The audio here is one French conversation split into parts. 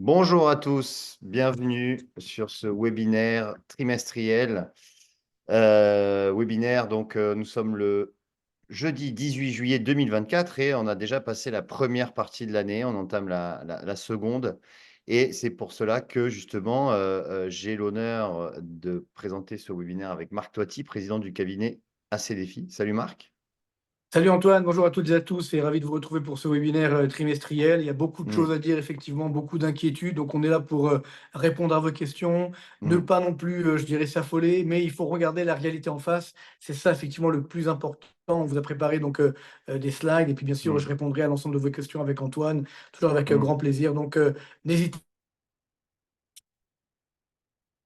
Bonjour à tous, bienvenue sur ce webinaire trimestriel. Nous sommes le jeudi 18 juillet 2024 et on a déjà passé la première partie de l'année, on entame la seconde. Et c'est pour cela que justement, j'ai l'honneur de présenter ce webinaire avec Marc Toiti, président du cabinet ACDFI. Salut Marc. Salut Antoine, bonjour à toutes et à tous et ravi de vous retrouver pour ce webinaire trimestriel. Il y a beaucoup de Mm, choses à dire, effectivement, beaucoup d'inquiétudes. Donc on est là pour répondre à vos questions, ne mm, pas non plus, je dirais, s'affoler, mais il faut regarder la réalité en face. C'est ça, effectivement, le plus important. On vous a préparé donc des slides et puis bien sûr, mm, je répondrai à l'ensemble de vos questions avec Antoine, toujours avec mm, grand plaisir. Donc n'hésitez pas à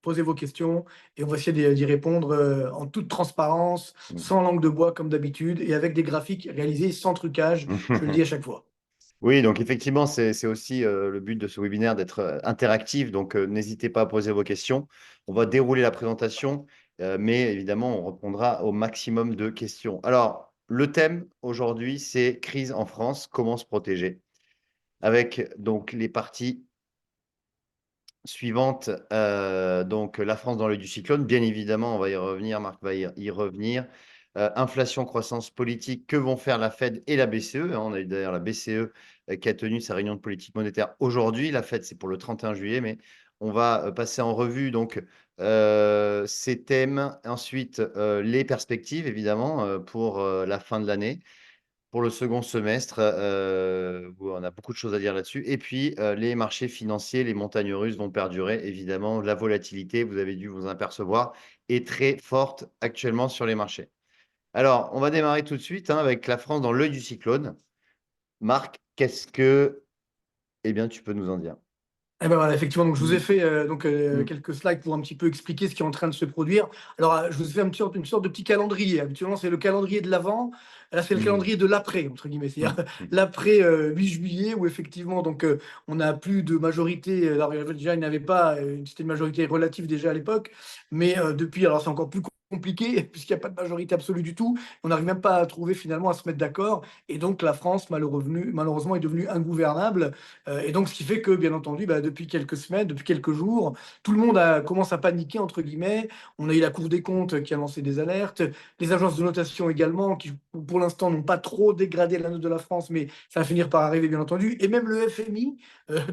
poser vos questions et on va essayer d'y répondre en toute transparence, sans langue de bois comme d'habitude et avec des graphiques réalisés sans trucage, je le mm. dis à chaque fois. Oui, donc effectivement, c'est aussi le but de ce webinaire d'être interactif. Donc, n'hésitez pas à poser vos questions. On va dérouler la présentation, mais évidemment, on répondra au maximum de questions. Alors, le thème aujourd'hui, c'est crise en France, comment se protéger? Avec donc les parties suivantes. Donc, la France dans l'œil du cyclone, bien évidemment, on va y revenir. Marc va y revenir. Inflation, croissance politique, que vont faire la Fed et la BCE, hein? On a eu d'ailleurs la BCE qui a tenu sa réunion de politique monétaire aujourd'hui. La Fed, c'est pour le 31 juillet, mais on va passer en revue donc ces thèmes. Ensuite, les perspectives, évidemment, pour la fin de l'année. Pour le second semestre, où on a beaucoup de choses à dire là-dessus. Et puis, les marchés financiers, les montagnes russes vont perdurer. Évidemment, la volatilité, vous avez dû vous en apercevoir, est très forte actuellement sur les marchés. Alors, on va démarrer tout de suite, hein, avec la France dans l'œil du cyclone. Marc, qu'est-ce que eh bien, tu peux nous en dire? Eh ben voilà, effectivement, donc je vous ai Mmh, fait mmh, quelques slides pour un petit peu expliquer ce qui est en train de se produire. Alors, je vous ai fait une sorte de petit calendrier. Habituellement, c'est le calendrier de l'avant. Là, c'est le mmh, calendrier de l'après, entre guillemets. mmh, C'est-à-dire mmh. l'après 8 juillet, où effectivement, donc, on n'a plus de majorité. Alors, déjà, il n'y avait pas, c'était une majorité relative déjà à l'époque. Mais depuis, alors c'est encore plus compliqué, puisqu'il n'y a pas de majorité absolue du tout. On n'arrive même pas à trouver finalement à se mettre d'accord. Et donc, la France, malheureusement, est devenue ingouvernable. Et donc, ce qui fait que, bien entendu, bah, depuis quelques semaines, depuis quelques jours, tout le monde commence à paniquer, entre guillemets. On a eu la Cour des comptes qui a lancé des alertes, les agences de notation également, qui pour l'instant n'ont pas trop dégradé la note de la France, mais ça va finir par arriver, bien entendu. Et même le FMI,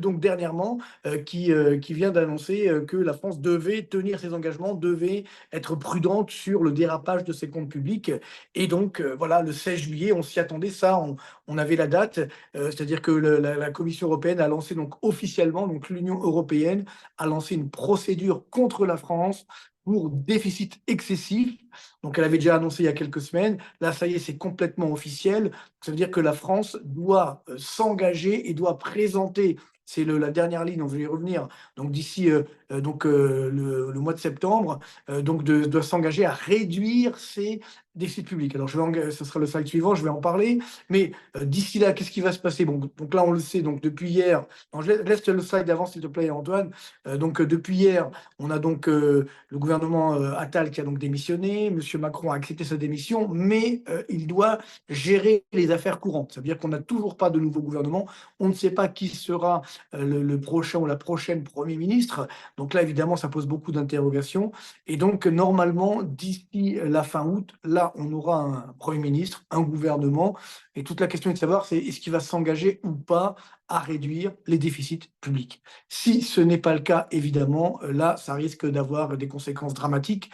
donc dernièrement, qui vient d'annoncer que la France devait tenir ses engagements, devait être prudente sur le dérapage de ses comptes publics. Et donc, voilà, le 16 juillet, on s'y attendait, ça, on avait la date. C'est-à-dire que la Commission européenne a lancé donc officiellement, donc l'Union européenne a lancé une procédure contre la France pour déficit excessif. Donc elle avait déjà annoncé il y a quelques semaines. Là, ça y est, c'est complètement officiel. Ça veut dire que la France doit s'engager et doit présenter. C'est la dernière ligne, on va y revenir. Donc d'ici le mois de septembre, doit s'engager à réduire ses déficits publics. Alors ce sera le slide suivant, je vais en parler. Mais d'ici là, qu'est-ce qui va se passer? Bon, donc là, on le sait, donc depuis hier, non, laisse le slide d'avant, s'il te plaît, Antoine. Depuis hier, on a donc le gouvernement Attal qui a donc démissionné. Monsieur Macron a accepté sa démission, mais il doit gérer les affaires courantes. Ça veut dire qu'on n'a toujours pas de nouveau gouvernement. On ne sait pas qui sera le prochain ou la prochaine Premier ministre. Donc là, évidemment, ça pose beaucoup d'interrogations. Et donc, normalement, d'ici la fin août, là, on aura un Premier ministre, un gouvernement. Et toute la question est de savoir, c'est est-ce qu'il va s'engager ou pas à réduire les déficits publics. Si ce n'est pas le cas, évidemment, là, ça risque d'avoir des conséquences dramatiques,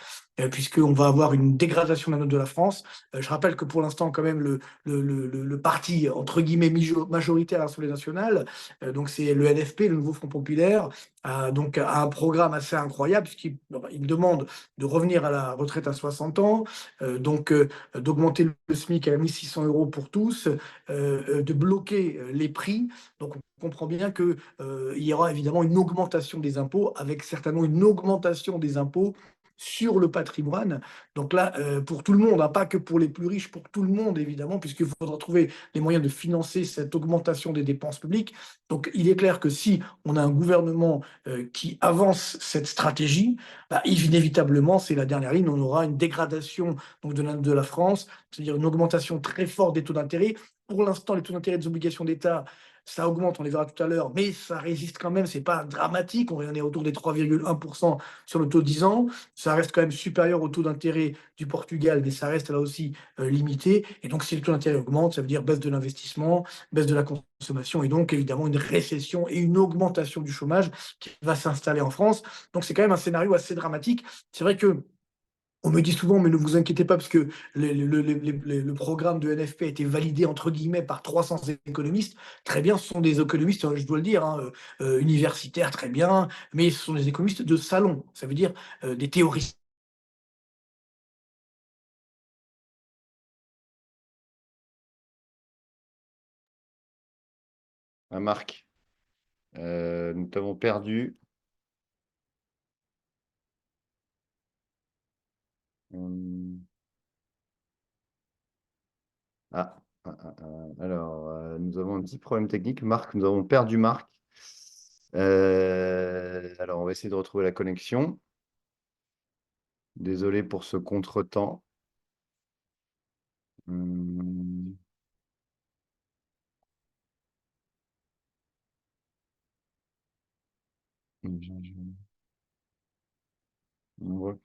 puisqu'on va avoir une dégradation de la note de la France. Je rappelle que pour l'instant, quand même, le parti, entre guillemets, majoritaire à l'Assemblée nationale, donc c'est le NFP, le Nouveau Front Populaire, donc a un programme assez incroyable, puisqu'il demande de revenir à la retraite à 60 ans, d'augmenter le SMIC à 1600 euros pour tous, de bloquer les prix. Donc, on comprend bien qu'il y aura évidemment une augmentation des impôts, avec certainement une augmentation des impôts sur le patrimoine. Donc là, pour tout le monde, hein, pas que pour les plus riches, pour tout le monde, évidemment, puisqu'il faudra trouver les moyens de financer cette augmentation des dépenses publiques. Donc, il est clair que si on a un gouvernement qui avance cette stratégie, bah, inévitablement, c'est la dernière ligne, on aura une dégradation donc, de la France, c'est-à-dire une augmentation très forte des taux d'intérêt. Pour l'instant, les taux d'intérêt des obligations d'État ça augmente, on les verra tout à l'heure, mais ça résiste quand même, c'est pas dramatique, on est autour des 3,1% sur le taux 10 ans, ça reste quand même supérieur au taux d'intérêt du Portugal, mais ça reste là aussi limité. Et donc, si le taux d'intérêt augmente, ça veut dire baisse de l'investissement, baisse de la consommation, et donc évidemment une récession et une augmentation du chômage qui va s'installer en France. Donc, c'est quand même un scénario assez dramatique. C'est vrai que on me dit souvent, mais ne vous inquiétez pas, parce que le programme de NFP a été validé, entre guillemets, par 300 économistes. Très bien, ce sont des économistes, je dois le dire, hein, universitaires, très bien, mais ce sont des économistes de salon. Ça veut dire des théoriciens. Marc, nous t'avons perdu. Hum, Alors, nous avons un petit problème technique. Marc, nous avons perdu Marc. Alors, on va essayer de retrouver la connexion. Désolé pour ce contretemps. Hum, on voit-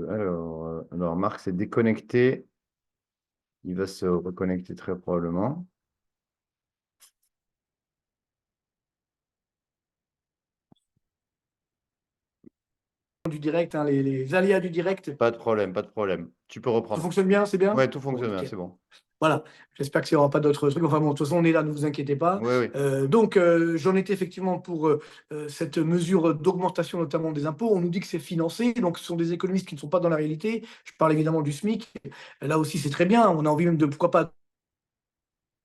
alors, Marc s'est déconnecté. Il va se reconnecter très probablement. Du direct, hein, les aléas du direct. Pas de problème, pas de problème. Tu peux Tout reprendre. fonctionne bien, c'est bien? Ouais, tout Bon, fonctionne bien, nickel. c'est bon. Voilà, j'espère qu'il n'y aura pas d'autres trucs. Enfin bon, de toute façon, on est là, ne vous inquiétez pas. Oui, oui. Donc, j'en étais effectivement pour cette mesure d'augmentation notamment des impôts. On nous dit que c'est financé, donc ce sont des économistes qui ne sont pas dans la réalité. Je parle évidemment du SMIC. Là aussi, c'est très bien. On a envie même de, pourquoi pas,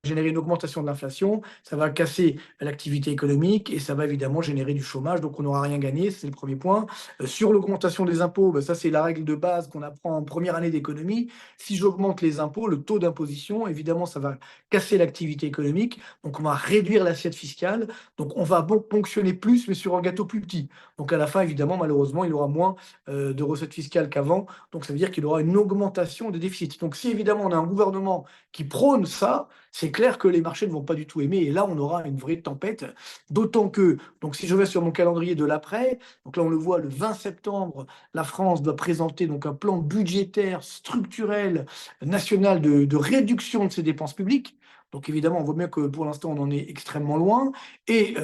générer une augmentation de l'inflation, ça va casser l'activité économique et ça va évidemment générer du chômage, donc on n'aura rien gagné, c'est le premier point. Sur l'augmentation des impôts, ben ça c'est la règle de base qu'on apprend en première année d'économie. Si j'augmente les impôts, le taux d'imposition, évidemment ça va casser l'activité économique, donc on va réduire l'assiette fiscale, donc on va ponctionner plus mais sur un gâteau plus petit. Donc à la fin évidemment malheureusement il aura moins de recettes fiscales qu'avant, donc ça veut dire qu'il aura une augmentation des déficits. Donc si évidemment on a un gouvernement qui prône ça, c'est clair que les marchés ne vont pas du tout aimer. Et là, on aura une vraie tempête. D'autant que, donc si je vais sur mon calendrier de l'après, donc là, on le voit, le 20 septembre, la France doit présenter donc un plan budgétaire, structurel, national de réduction de ses dépenses publiques. Donc évidemment, on voit bien que pour l'instant, on en est extrêmement loin. Et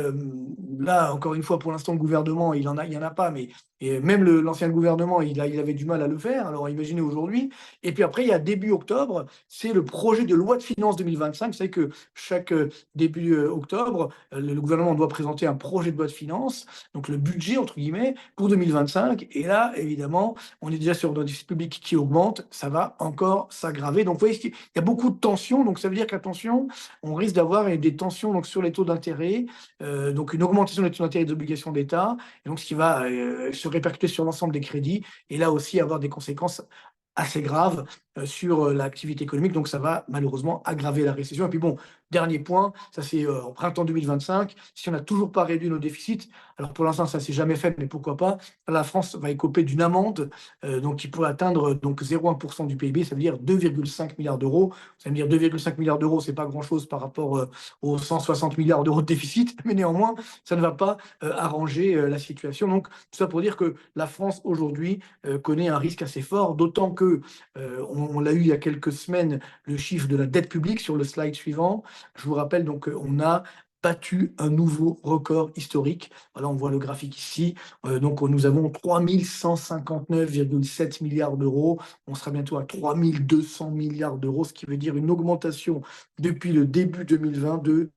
là, encore une fois, pour l'instant, le gouvernement, il en a pas, mais et même l'ancien gouvernement, il avait du mal à le faire. Alors imaginez aujourd'hui. Et puis après, il y a début octobre, c'est le projet de loi de finances 2025. Vous savez que chaque début octobre, le gouvernement doit présenter un projet de loi de finances, donc le budget, entre guillemets, pour 2025. Et là, évidemment, on est déjà sur un déficit public qui augmente, ça va encore s'aggraver. Donc, vous voyez, il y a beaucoup de tensions. Donc, ça veut dire qu'attention, on risque d'avoir des tensions donc, sur les taux d'intérêt, donc une augmentation des taux d'intérêt des obligations d'État, et donc ce qui va se répercuter sur l'ensemble des crédits, et là aussi avoir des conséquences assez graves sur l'activité économique. Donc, ça va malheureusement aggraver la récession. Et puis, bon, dernier point, ça c'est au printemps 2025. Si on n'a toujours pas réduit nos déficits, alors pour l'instant, ça ne s'est jamais fait, mais pourquoi pas, la France va écoper d'une amende donc, qui pourrait atteindre donc, 0,1% du PIB, ça veut dire 2,5 milliards d'euros. Vous allez me dire 2,5 milliards d'euros, c'est pas grand-chose par rapport aux 160 milliards d'euros de déficit, mais néanmoins, ça ne va pas arranger la situation. Donc, tout ça pour dire que la France aujourd'hui connaît un risque assez fort, d'autant que on l'a eu il y a quelques semaines, le chiffre de la dette publique sur le slide suivant. Je vous rappelle donc qu'on a battu un nouveau record historique. Voilà, on voit le graphique ici. Donc, nous avons 3 159,7 milliards d'euros. On sera bientôt à 3 200 milliards d'euros, ce qui veut dire une augmentation depuis le début 2020 de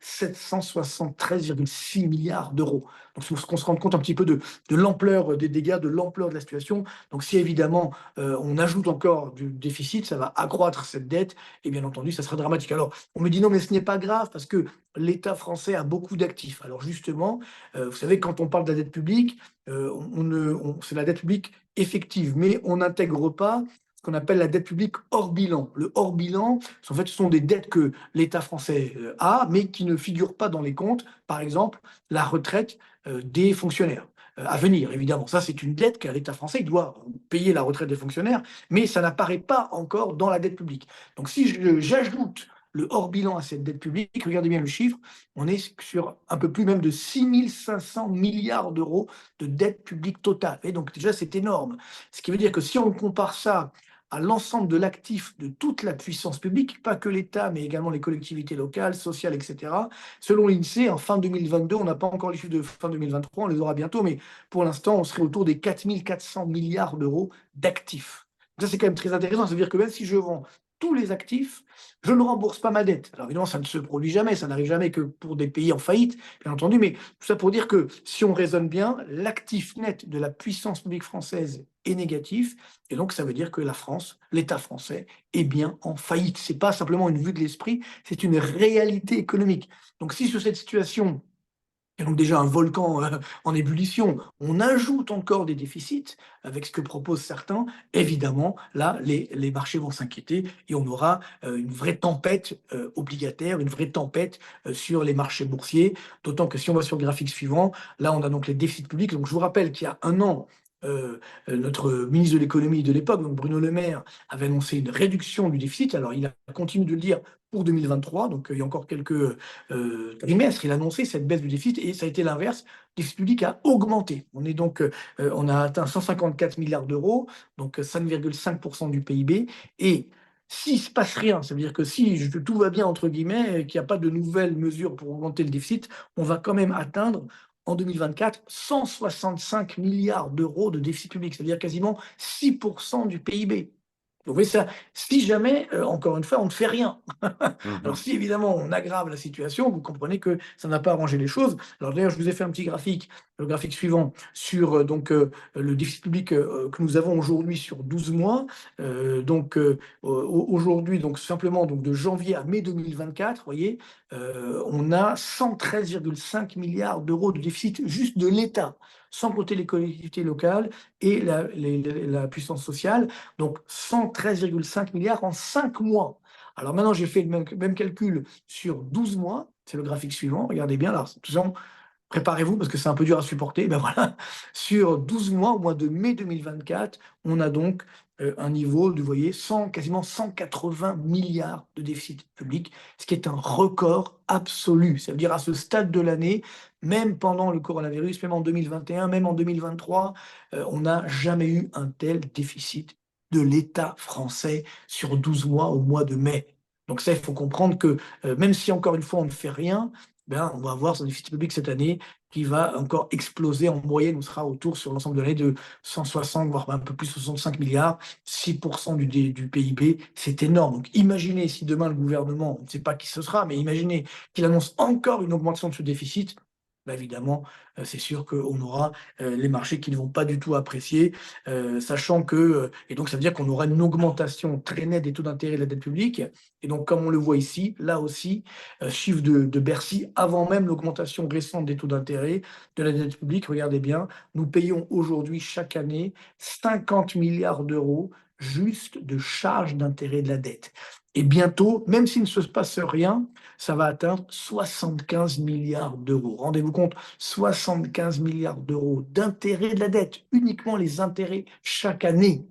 773,6 milliards d'euros. Donc, il faut qu'on se rende compte un petit peu de l'ampleur des dégâts, de l'ampleur de la situation. Donc, si évidemment on ajoute encore du déficit, ça va accroître cette dette et bien entendu, ça sera dramatique. Alors, on me dit non, mais ce n'est pas grave parce que l'État français a beaucoup d'actifs. Alors, justement, vous savez, quand on parle de la dette publique, c'est la dette publique effective, mais on n'intègre pas ce qu'on appelle la dette publique hors bilan. Le hors bilan, en fait, ce sont des dettes que l'État français a, mais qui ne figurent pas dans les comptes. Par exemple, la retraite des fonctionnaires à venir, évidemment. Ça, c'est une dette qu'a l'État français. Il doit payer la retraite des fonctionnaires, mais ça n'apparaît pas encore dans la dette publique. Donc, si j'ajoute le hors bilan à cette dette publique, regardez bien le chiffre, on est sur un peu plus même de 6 500 milliards d'euros de dette publique totale. Et donc déjà, c'est énorme. Ce qui veut dire que si on compare ça à l'ensemble de l'actif de toute la puissance publique, pas que l'État, mais également les collectivités locales, sociales, etc. Selon l'INSEE, en fin 2022, on n'a pas encore les chiffres de fin 2023, on les aura bientôt, mais pour l'instant, on serait autour des 4 400 milliards d'euros d'actifs. Ça, c'est quand même très intéressant. Ça veut dire que même si je vends tous les actifs, je ne rembourse pas ma dette. Alors évidemment, ça ne se produit jamais, ça n'arrive jamais que pour des pays en faillite, bien entendu, mais tout ça pour dire que si on raisonne bien, l'actif net de la puissance publique française est négatif, et donc ça veut dire que la France, l'État français, est bien en faillite. Ce n'est pas simplement une vue de l'esprit, c'est une réalité économique. Donc si sur cette situation, il y a donc déjà un volcan en ébullition. On ajoute encore des déficits avec ce que proposent certains. Évidemment, là, les marchés vont s'inquiéter et on aura une vraie tempête obligataire, une vraie tempête sur les marchés boursiers. D'autant que si on va sur le graphique suivant, là, on a donc les déficits publics. Donc, je vous rappelle qu'il y a un an, notre ministre de l'économie de l'époque, donc Bruno Le Maire, avait annoncé une réduction du déficit. Alors, il a continué de le dire pour 2023, donc il y a encore quelques trimestres, il a annoncé cette baisse du déficit et ça a été l'inverse. Le déficit public a augmenté. On a atteint 154 milliards d'euros, donc 5,5% du PIB. Et s'il ne se passe rien, ça veut dire que si tout va bien, entre guillemets, qu'il n'y a pas de nouvelles mesures pour augmenter le déficit, on va quand même atteindre en 2024 165 milliards d'euros de déficit public, c'est-à-dire quasiment 6% du PIB. Vous voyez ça, si jamais, encore une fois, on ne fait rien. Alors Mhm. si évidemment on aggrave la situation, vous comprenez que ça n'a pas arrangé les choses. Alors d'ailleurs, je vous ai fait un petit graphique, le graphique suivant, sur le déficit public que nous avons aujourd'hui sur 12 mois. Aujourd'hui, donc simplement donc, de janvier à mai 2024, vous voyez, on a 113,5 milliards d'euros de déficit juste de l'État, sans compter les collectivités locales et la puissance sociale. Donc 113,5 milliards en 5 mois. Alors maintenant, j'ai fait le même calcul sur 12 mois. C'est le graphique suivant. Regardez bien. Alors, préparez-vous parce que c'est un peu dur à supporter. Ben voilà. Sur 12 mois, au mois de mai 2024, on a donc un niveau de, vous voyez, quasiment 180 milliards de déficit public, ce qui est un record absolu. Ça veut dire à ce stade de l'année, même pendant le coronavirus, même en 2021, même en 2023, on n'a jamais eu un tel déficit de l'État français sur 12 mois au mois de mai. Donc ça, il faut comprendre que même si encore une fois on ne fait rien, ben, on va avoir un déficit public cette année qui va encore exploser. En moyenne, on sera autour sur l'ensemble de l'année de 160, voire un peu plus 65 milliards, 6% du PIB. C'est énorme. Donc imaginez si demain le gouvernement, on ne sait pas qui ce sera, mais imaginez qu'il annonce encore une augmentation de ce déficit. Ben évidemment, c'est sûr qu'on aura les marchés qui ne vont pas du tout apprécier, sachant que, et donc ça veut dire qu'on aura une augmentation très nette des taux d'intérêt de la dette publique. Et donc, comme on le voit ici, là aussi, chiffre de Bercy, avant même l'augmentation récente des taux d'intérêt de la dette publique, regardez bien, nous payons aujourd'hui chaque année 50 milliards d'euros juste de charges d'intérêt de la dette. Et bientôt, même s'il ne se passe rien, ça va atteindre 75 milliards d'euros. Rendez-vous compte, 75 milliards d'euros d'intérêt de la dette, uniquement les intérêts chaque année.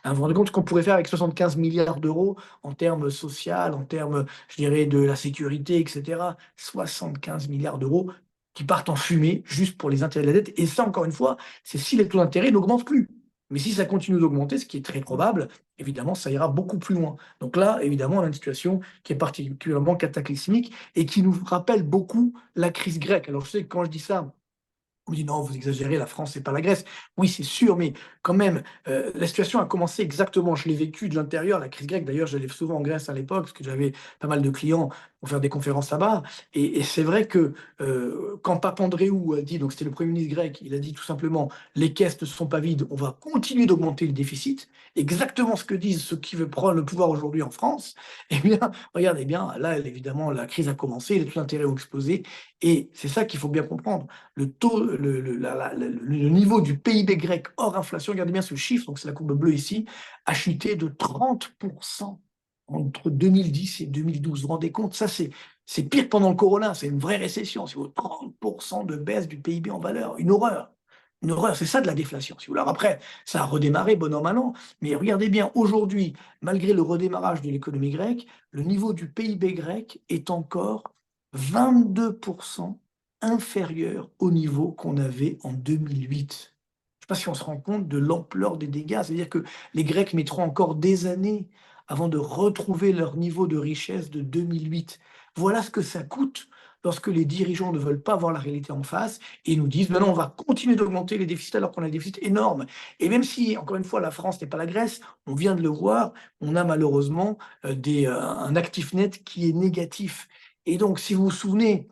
Hein, vous vous rendez compte ce qu'on pourrait faire avec 75 milliards d'euros en termes social, en termes, je dirais, de la sécurité, etc. 75 milliards d'euros qui partent en fumée juste pour les intérêts de la dette. Et ça, encore une fois, c'est si les taux d'intérêt n'augmentent plus. Mais si ça continue d'augmenter, ce qui est très probable, évidemment, ça ira beaucoup plus loin. Donc là, évidemment, on a une situation qui est particulièrement cataclysmique et qui nous rappelle beaucoup la crise grecque. Alors je sais que quand je dis ça, on me dit non, vous exagérez, la France, c'est pas la Grèce. Oui, c'est sûr, mais quand même, la situation a commencé exactement. Je l'ai vécu de l'intérieur, la crise grecque. D'ailleurs, j'allais souvent en Grèce à l'époque, parce que j'avais pas mal de clients pour faire des conférences là-bas. Et c'est vrai que quand Papandréou a dit, donc c'était le Premier ministre grec, il a dit tout simplement, les caisses ne sont pas vides, on va continuer d'augmenter le déficit. Exactement ce que disent ceux qui veulent prendre le pouvoir aujourd'hui en France. Eh bien, regardez bien, là, évidemment, la crise a commencé, les taux d'intérêt ont explosé. Et c'est ça qu'il faut bien comprendre le taux, le niveau du PIB grec hors inflation, regardez bien ce chiffre, donc c'est la courbe bleue ici, a chuté de 30% entre 2010 et 2012. Vous vous rendez compte? Ça, c'est pire que pendant le corona, c'est une vraie récession. C'est 30% de baisse du PIB en valeur, une horreur. une horreur, c'est ça de la déflation, si vous voulez. Alors après, ça a redémarré, bon an, mal an, mais regardez bien, aujourd'hui, malgré le redémarrage de l'économie grecque, le niveau du PIB grec est encore 22% inférieur au niveau qu'on avait en 2008. Je ne sais pas si on se rend compte de l'ampleur des dégâts. C'est-à-dire que les Grecs mettront encore des années avant de retrouver leur niveau de richesse de 2008. Voilà ce que ça coûte lorsque les dirigeants ne veulent pas voir la réalité en face et nous disent: «Ben non, on va continuer d'augmenter les déficits alors qu'on a des déficits énormes». Et même si, encore une fois, la France n'est pas la Grèce, on vient de le voir, on a malheureusement un actif net qui est négatif. Et donc, si vous vous souvenez,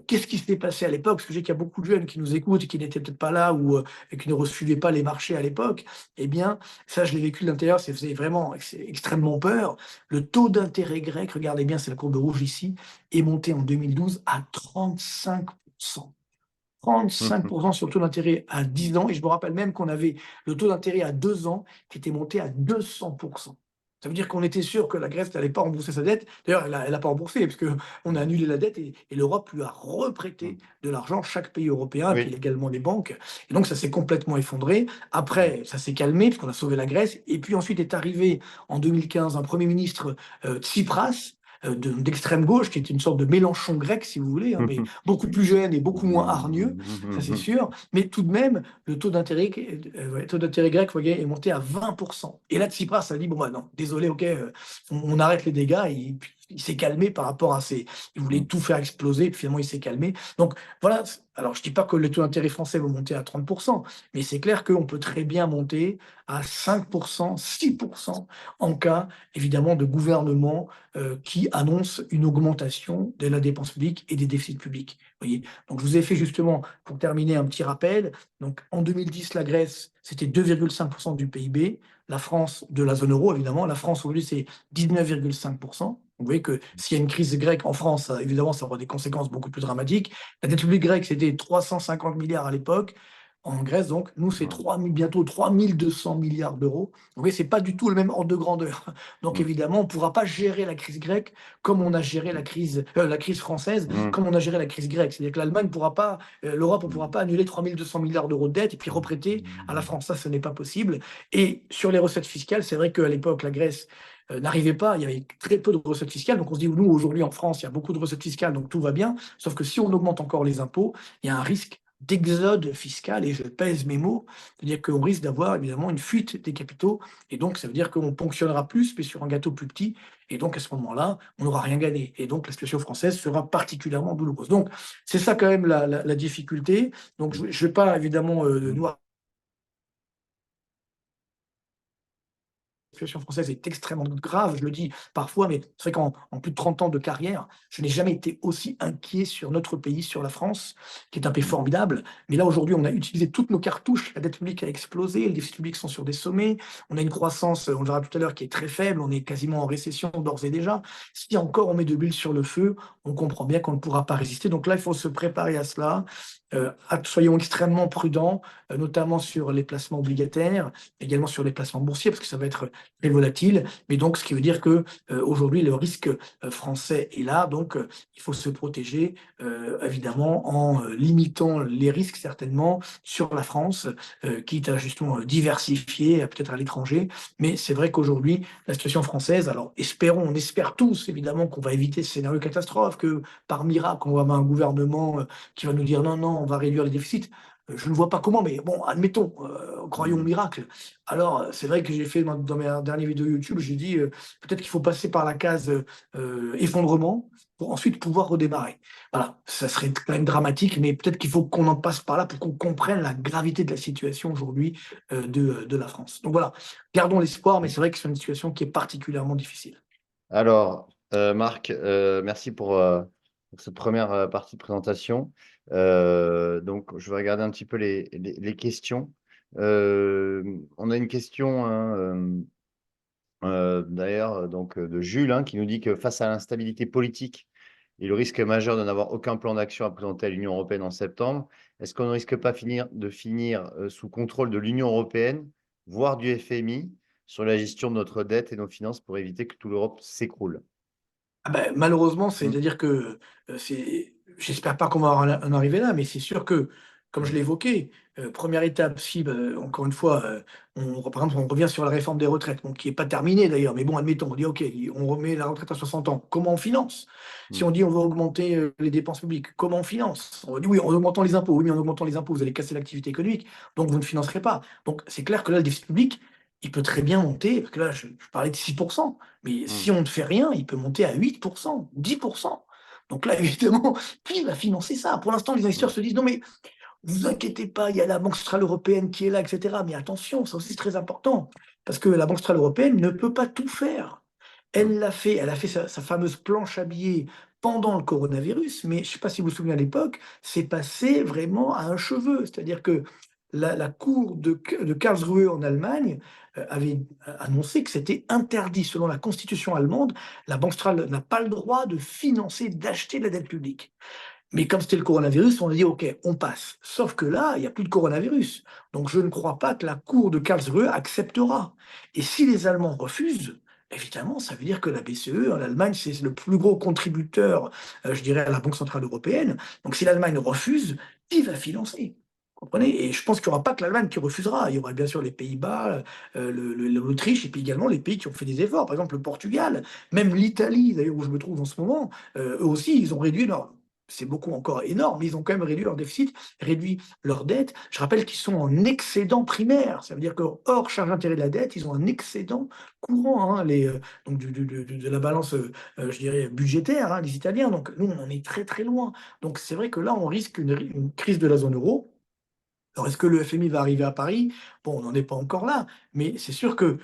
qu'est-ce qui s'était passé à l'époque? Parce que je sais qu'il y a beaucoup de jeunes qui nous écoutent et qui n'étaient peut-être pas là ou et qui ne suivaient pas les marchés à l'époque. Eh bien, ça, je l'ai vécu de l'intérieur, ça faisait vraiment extrêmement peur. Le taux d'intérêt grec, regardez bien, c'est la courbe rouge ici, est monté en 2012 à 35%. 35% sur le taux d'intérêt à 10 ans. Et je me rappelle même qu'on avait le taux d'intérêt à 2 ans qui était monté à 200%. Ça veut dire qu'on était sûr que la Grèce n'allait pas rembourser sa dette. D'ailleurs, elle n'a pas remboursé, parce qu'on a annulé la dette et l'Europe lui a reprêté de l'argent, chaque pays européen, et puis Oui. également les banques. Et donc, ça s'est complètement effondré. Après, ça s'est calmé, parce qu'on a sauvé la Grèce. Et puis ensuite est arrivé, en 2015, un Premier ministre, Tsipras, d'extrême gauche, qui est une sorte de Mélenchon grec, si vous voulez, hein, mais beaucoup plus jeune et beaucoup moins hargneux, ça c'est sûr. Mais tout de même, le taux d'intérêt grec, vous voyez, est monté à 20%. Et là, Tsipras a dit: bon, bah non, désolé, ok, on arrête les dégâts. Et puis, il s'est calmé par rapport à ces. Il voulait tout faire exploser, et puis finalement, il s'est calmé. Donc voilà. Alors, je ne dis pas que le taux d'intérêt français va monter à 30%, mais c'est clair qu'on peut très bien monter à 5%, 6% en cas, évidemment, de gouvernement qui annonce une augmentation de la dépense publique et des déficits publics. Voyez. Donc, je vous ai fait justement, pour terminer, un petit rappel. Donc, en 2010, la Grèce, c'était 2,5% du PIB. La France, de la zone euro, évidemment. La France, aujourd'hui, c'est 19,5%. Vous voyez que s'il y a une crise grecque en France, évidemment, ça aura des conséquences beaucoup plus dramatiques. La dette publique grecque, c'était 350 milliards à l'époque. En Grèce, donc, nous, c'est bientôt 3200 milliards d'euros. Vous voyez, ce n'est pas du tout le même ordre de grandeur. Donc, évidemment, on ne pourra pas gérer la crise grecque comme on a géré la crise française, comme on a géré la crise grecque. C'est-à-dire que l'Allemagne ne pourra pas, l'Europe ne pourra pas annuler 3200 milliards d'euros de dette et puis reprêter à la France. Ça, ce n'est pas possible. Et sur les recettes fiscales, c'est vrai qu'à l'époque, la Grèce n'arrivait pas, il y avait très peu de recettes fiscales. Donc, on se dit, nous, aujourd'hui, en France, il y a beaucoup de recettes fiscales, donc tout va bien. Sauf que si on augmente encore les impôts, il y a un risque d'exode fiscal, et je pèse mes mots, c'est-à-dire qu'on risque d'avoir évidemment une fuite des capitaux, et donc ça veut dire qu'on ponctionnera plus, mais sur un gâteau plus petit, et donc à ce moment-là, on n'aura rien gagné, et donc la situation française sera particulièrement douloureuse. Donc c'est ça quand même la difficulté. Donc je ne vais pas évidemment noir. La situation française est extrêmement grave, je le dis parfois, mais c'est vrai qu'en plus de 30 ans de carrière, je n'ai jamais été aussi inquiet sur notre pays, sur la France, qui est un pays formidable. Mais là, aujourd'hui, on a utilisé toutes nos cartouches, la dette publique a explosé, les déficits publics sont sur des sommets, on a une croissance, on le verra tout à l'heure, qui est très faible, on est quasiment en récession d'ores et déjà. Si encore on met de l'huile sur le feu, on comprend bien qu'on ne pourra pas résister. Donc là, il faut se préparer à cela. Soyons extrêmement prudents, notamment sur les placements obligataires, également sur les placements boursiers, parce que ça va être très volatile. Mais donc, ce qui veut dire que aujourd'hui, le risque français est là. Donc, il faut se protéger, évidemment, en limitant les risques, certainement, sur la France, quitte à justement diversifier, peut-être à l'étranger. Mais c'est vrai qu'aujourd'hui, la situation française, alors espérons, on espère tous, évidemment, qu'on va éviter ce scénario catastrophe, que par miracle, on va avoir un gouvernement qui va nous dire non, non, on va réduire les déficits. Je ne vois pas comment, mais bon, admettons, croyons au miracle. Alors, c'est vrai que j'ai fait dans mes dernières vidéos YouTube, j'ai dit peut-être qu'il faut passer par la case effondrement pour ensuite pouvoir redémarrer. Voilà, ça serait quand même dramatique, mais peut-être qu'il faut qu'on en passe par là pour qu'on comprenne la gravité de la situation aujourd'hui de la France. Donc voilà, gardons l'espoir, mais c'est vrai que c'est une situation qui est particulièrement difficile. Alors, Marc, merci pour cette première partie de présentation. Donc, je vais regarder un petit peu les questions. On a une question, hein, d'ailleurs, donc, de Jules, hein, qui nous dit que face à l'instabilité politique et le risque majeur de n'avoir aucun plan d'action à présenter à l'Union européenne en septembre, est-ce qu'on ne risque pas de finir sous contrôle de l'Union européenne, voire du FMI, sur la gestion de notre dette et nos finances pour éviter que toute l'Europe s'écroule? Ah ben, malheureusement, Mmh. c'est-à-dire que j'espère pas qu'on va en arriver là, mais c'est sûr que comme je Mmh. l'ai évoqué, première étape, si, encore une fois, par exemple, on revient sur la réforme des retraites, bon, qui n'est pas terminée d'ailleurs, mais bon, admettons, on dit: «OK, on remet la retraite à 60 ans». Comment on finance? Si Mmh. on dit: «On va augmenter, les dépenses publiques», comment on finance? On dit: «Oui, en augmentant les impôts». Oui, mais en augmentant les impôts, vous allez casser l'activité économique, donc vous ne financerez pas. Donc c'est clair que là, le déficit public, il peut très bien monter, parce que là, je parlais de 6%, mais Mmh. si on ne fait rien, il peut monter à 8%, 10%. Donc là, évidemment, qui va financer ça? Pour l'instant, les investisseurs Mmh. se disent: «Non mais vous inquiétez pas, il y a la Banque centrale européenne qui est là, et cetera». Mais attention, ça aussi c'est très important, parce que la Banque centrale européenne ne peut pas tout faire. Mmh. Elle a fait sa fameuse planche à billets pendant le coronavirus, mais je ne sais pas si vous vous souvenez à l'époque, c'est passé vraiment à un cheveu. C'est-à-dire que la cour de Karlsruhe en Allemagne, avait annoncé que c'était interdit. Selon la constitution allemande, la Banque centrale n'a pas le droit de financer, d'acheter de la dette publique. Mais comme c'était le coronavirus, on a dit: «OK, on passe». Sauf que là, il y a plus de coronavirus. Donc je ne crois pas que la cour de Karlsruhe acceptera. Et si les Allemands refusent, évidemment, ça veut dire que la BCE, en Allemagne, c'est le plus gros contributeur, je dirais, à la Banque centrale européenne. Donc si l'Allemagne refuse, qui va financer? Vous Mmh. comprenez? Et je pense qu'il n'y aura pas que l'Allemagne qui refusera. Il y aura bien sûr les Pays-Bas, l'Autriche et puis également les pays qui ont fait des efforts. Par exemple, le Portugal, même l'Italie, d'ailleurs, où je me trouve en ce moment, eux aussi, ils ont réduit leur, c'est beaucoup encore énorme, mais ils ont quand même réduit leur déficit, réduit leur dette. Je rappelle qu'ils sont en excédent primaire. Ça veut dire que hors charge d'intérêt de la dette, ils ont un excédent courant, hein, donc de la balance, je dirais, budgétaire, hein, les Italiens. Donc nous, on en est très très loin. Donc c'est vrai que là, on risque une crise de la zone euro. Alors, est-ce que le FMI va arriver à Paris? Bon, on n'en est pas encore là, mais c'est sûr que,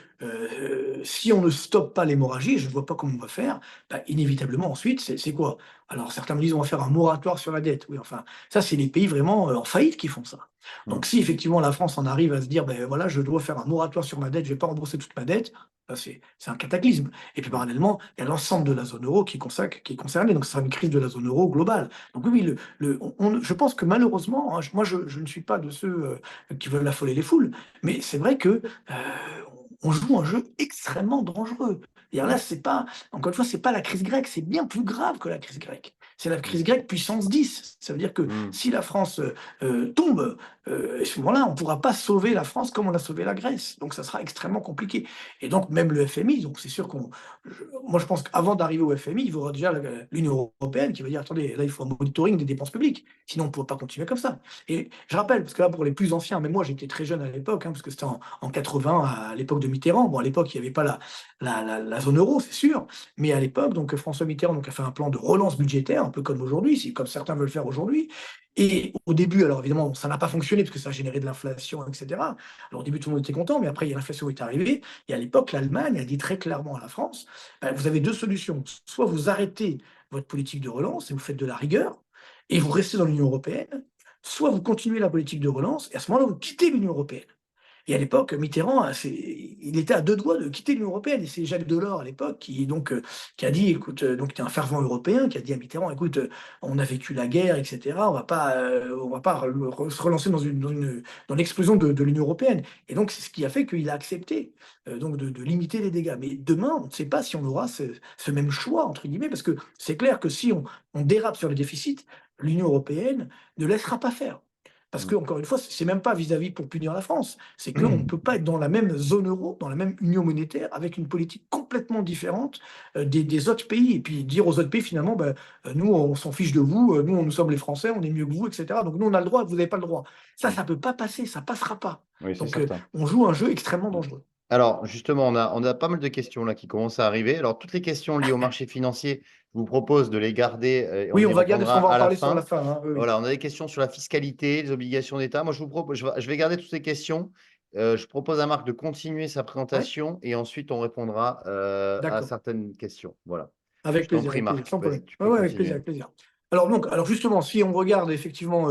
si on ne stoppe pas l'hémorragie, je ne vois pas comment on va faire, bah, inévitablement ensuite, c'est quoi? Alors certains me disent: «On va faire un moratoire sur la dette». Oui, enfin, ça, c'est les pays vraiment, en faillite qui font ça. Mmh. Donc si effectivement la France en arrive à se dire: «Beh, voilà, je dois faire un moratoire sur ma dette, je ne vais pas rembourser toute ma dette», là, c'est un cataclysme. Et puis Mmh. parallèlement, il y a l'ensemble de la zone euro qui est concernée, donc ce sera une crise de la zone euro globale. Donc oui, oui, je pense que malheureusement, hein, moi je ne suis pas de ceux, qui veulent affoler les foules, mais c'est vrai que, on joue un jeu extrêmement dangereux. Et alors là, Mmh. c'est pas, encore une fois, c'est pas la crise grecque, c'est bien plus grave que la crise grecque. C'est la Mmh. crise grecque puissance 10. Ça veut dire que Mmh. si la France, tombe, à ce moment-là, on ne pourra pas sauver la France comme on a sauvé la Grèce. Donc ça sera extrêmement compliqué. Et donc même le FMI, donc c'est sûr moi je pense qu'avant d'arriver au FMI, il y aura déjà l'Union européenne qui va dire: «Attendez, là il faut un monitoring des dépenses publiques, sinon on ne peut pas continuer comme ça». Et je rappelle, parce que là pour les plus anciens, même moi j'étais très jeune à l'époque, hein, parce que c'était en 80, à l'époque de Mitterrand. Bon, à l'époque il n'y avait pas la zone euro, c'est sûr, mais à l'époque, donc François Mitterrand donc, a fait un plan de relance budgétaire, un peu comme aujourd'hui, comme certains veulent faire aujourd'hui. Et au début, alors évidemment, ça n'a pas fonctionné parce que ça a généré de l'inflation, et cetera. Alors au début, tout le monde était content, mais après, il y a l'inflation qui est arrivée. Et à l'époque, l'Allemagne a dit très clairement à la France: bah, vous avez deux solutions. Soit vous arrêtez votre politique de relance et vous faites de la rigueur, et vous restez dans l'Union européenne, soit vous continuez la politique de relance, et à ce moment-là, vous quittez l'Union européenne. Et à l'époque, Mitterrand, il était à deux doigts de quitter l'Union européenne. Et c'est Jacques Delors, à l'époque, qui a dit, écoute, donc qui était un fervent européen, qui a dit à Mitterrand: écoute, on a vécu la guerre, etc. On va pas se relancer dans l'explosion de l'Union européenne. Et donc, c'est ce qui a fait qu'il a accepté donc de limiter les dégâts. Mais demain, on ne sait pas si on aura ce même choix, entre guillemets, parce que c'est clair que si on dérape sur le déficit, l'Union européenne ne laissera pas faire. Parce Mmh. que encore une fois, c'est même pas vis-à-vis pour punir la France, c'est qu'on ne peut pas être dans la même zone euro, dans la même union monétaire, avec une politique complètement différente, des autres pays. Et puis dire aux autres pays finalement: «Bah, nous on s'en fiche de vous, nous sommes les Français, on est mieux que vous, et cetera. Donc nous on a le droit, vous n'avez pas le droit». Mmh. Ça peut pas passer, ça passera pas. Oui, c'est Donc certain. on joue un jeu extrêmement Mmh. dangereux. Alors justement, on a pas mal de questions là qui commencent à arriver. Alors toutes les questions liées au marché financier, je vous propose de les garder, et on Oui, y on va garder parce répondra qu'on va en à la parler sur la fin. fin, hein. Oui, oui. Voilà, on a des questions sur la fiscalité, les obligations d'État. Moi, je vous propose, je vais garder toutes ces questions. Je propose à Marc de continuer sa Ouais, présentation et ensuite on répondra, à d'accord. certaines questions. Voilà. Je t'en prie Avec plaisir, Marc, sans problème. vas-y, tu Ouais, peux ouais, avec plaisir, continuer. avec plaisir. Alors justement, si on regarde effectivement,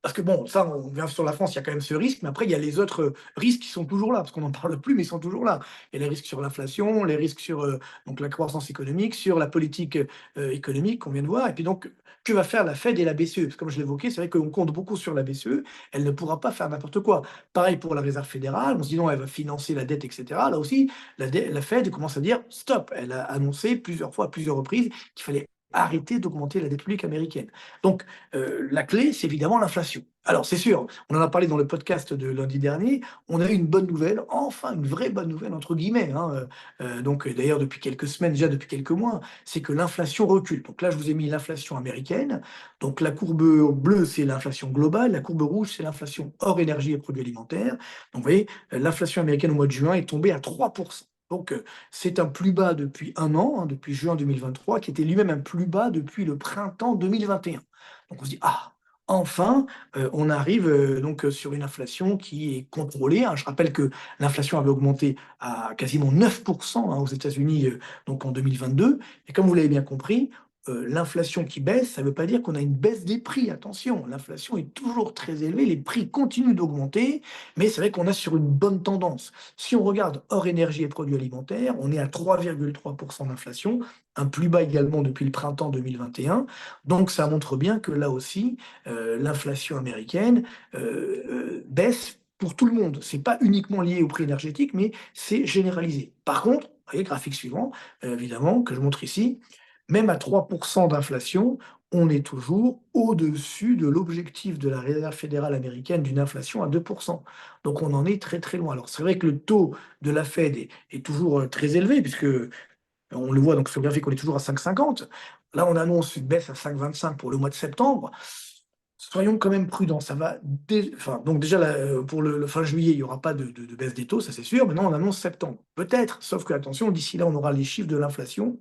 parce que bon, ça, on vient sur la France, il y a quand même ce risque, mais après il y a les autres, risques qui sont toujours là, parce qu'on n'en parle plus, mais ils sont toujours là. Il y a les risques sur l'inflation, les risques sur, donc la croissance économique, sur la politique, économique qu'on vient de voir. Et puis donc, que va faire la Fed et la BCE? Parce que comme je l'évoquais, c'est vrai qu'on compte beaucoup sur la BCE, elle ne pourra pas faire n'importe quoi. Pareil pour la réserve fédérale, on se dit: «Non, elle va financer la dette, et cetera». Là aussi, la Fed commence à dire: «Stop!» Elle a annoncé plusieurs fois, à plusieurs reprises, qu'il fallait arrêter d'augmenter la dette publique américaine. Donc, la clé, c'est évidemment l'inflation. Alors, c'est sûr, on en a parlé dans le podcast de lundi dernier, on a eu une bonne nouvelle, enfin une vraie bonne nouvelle entre guillemets, hein, donc d'ailleurs depuis quelques semaines, déjà depuis quelques mois, c'est que l'inflation recule. Donc là, je vous ai mis l'inflation américaine. Donc la courbe bleue, c'est l'inflation globale, la courbe rouge, c'est l'inflation hors énergie et produits alimentaires. Donc vous voyez, l'inflation américaine au mois de juin est tombée à 3%. Donc, c'est un plus bas depuis un an, hein, depuis juin 2023, qui était lui-même un plus bas depuis le printemps 2021. Donc on se dit, ah, enfin, on arrive donc sur une inflation qui est contrôlée, hein. Je rappelle que l'inflation avait augmenté à quasiment 9% hein, aux États-Unis donc en 2022. Et comme vous l'avez bien compris, l'inflation qui baisse, ça ne veut pas dire qu'on a une baisse des prix. Attention, l'inflation est toujours très élevée, les prix continuent d'augmenter, mais c'est vrai qu'on est sur une bonne tendance. Si on regarde hors énergie et produits alimentaires, on est à 3,3% d'inflation, un plus bas également depuis le printemps 2021. Donc ça montre bien que là aussi, l'inflation américaine baisse pour tout le monde. C'est pas uniquement lié au prix énergétique, mais c'est généralisé. Par contre, vous voyez, graphique suivant, évidemment, que je montre ici, même à 3% d'inflation, on est toujours au-dessus de l'objectif de la Réserve fédérale américaine d'une inflation à 2%. Donc on en est très très loin. Alors c'est vrai que le taux de la Fed est toujours très élevé, puisque on le voit donc sur le graphique, on est toujours à 5,50. Là, on annonce une baisse à 5,25 pour le mois de septembre. Soyons quand même prudents. Ça va enfin, donc déjà, là, pour le fin juillet, il n'y aura pas de baisse des taux, ça c'est sûr. Maintenant, on annonce septembre. Peut-être, sauf que, attention, d'ici là, on aura les chiffres de l'inflation,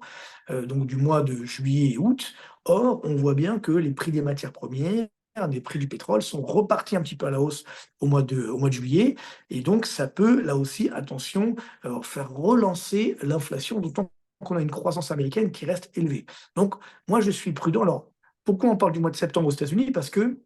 donc du mois de juillet et août. Or, on voit bien que les prix des matières premières, les prix du pétrole sont repartis un petit peu à la hausse au mois de juillet. Et donc, ça peut, là aussi, attention, faire relancer l'inflation, d'autant qu'on a une croissance américaine qui reste élevée. Donc, moi, je suis prudent. Alors, pourquoi on parle du mois de septembre aux États-Unis? Parce que,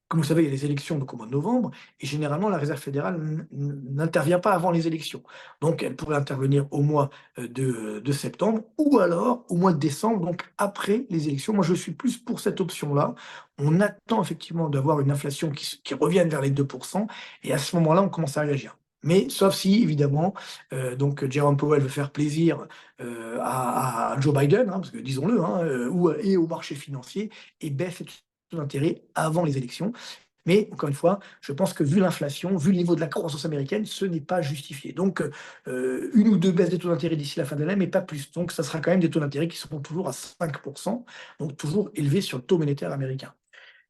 comme vous savez, il y a les élections donc au mois de novembre, et généralement, la Réserve fédérale n'intervient pas avant les élections. Donc, elle pourrait intervenir au mois de septembre, ou alors au mois de décembre, donc après les élections. Moi, je suis plus pour cette option-là. On attend effectivement d'avoir une inflation qui revienne vers les 2%, et à ce moment-là, on commence à réagir. Mais sauf si, évidemment, donc Jerome Powell veut faire plaisir à Joe Biden, hein, parce que disons-le, hein, et au marché financier, et baisse les taux d'intérêt avant les élections. Mais encore une fois, je pense que vu l'inflation, vu le niveau de la croissance américaine, ce n'est pas justifié. Donc, une ou deux baisses des taux d'intérêt d'ici la fin de l'année, mais pas plus. Donc, ça sera quand même des taux d'intérêt qui seront toujours à 5%, donc toujours élevés sur le taux monétaire américain.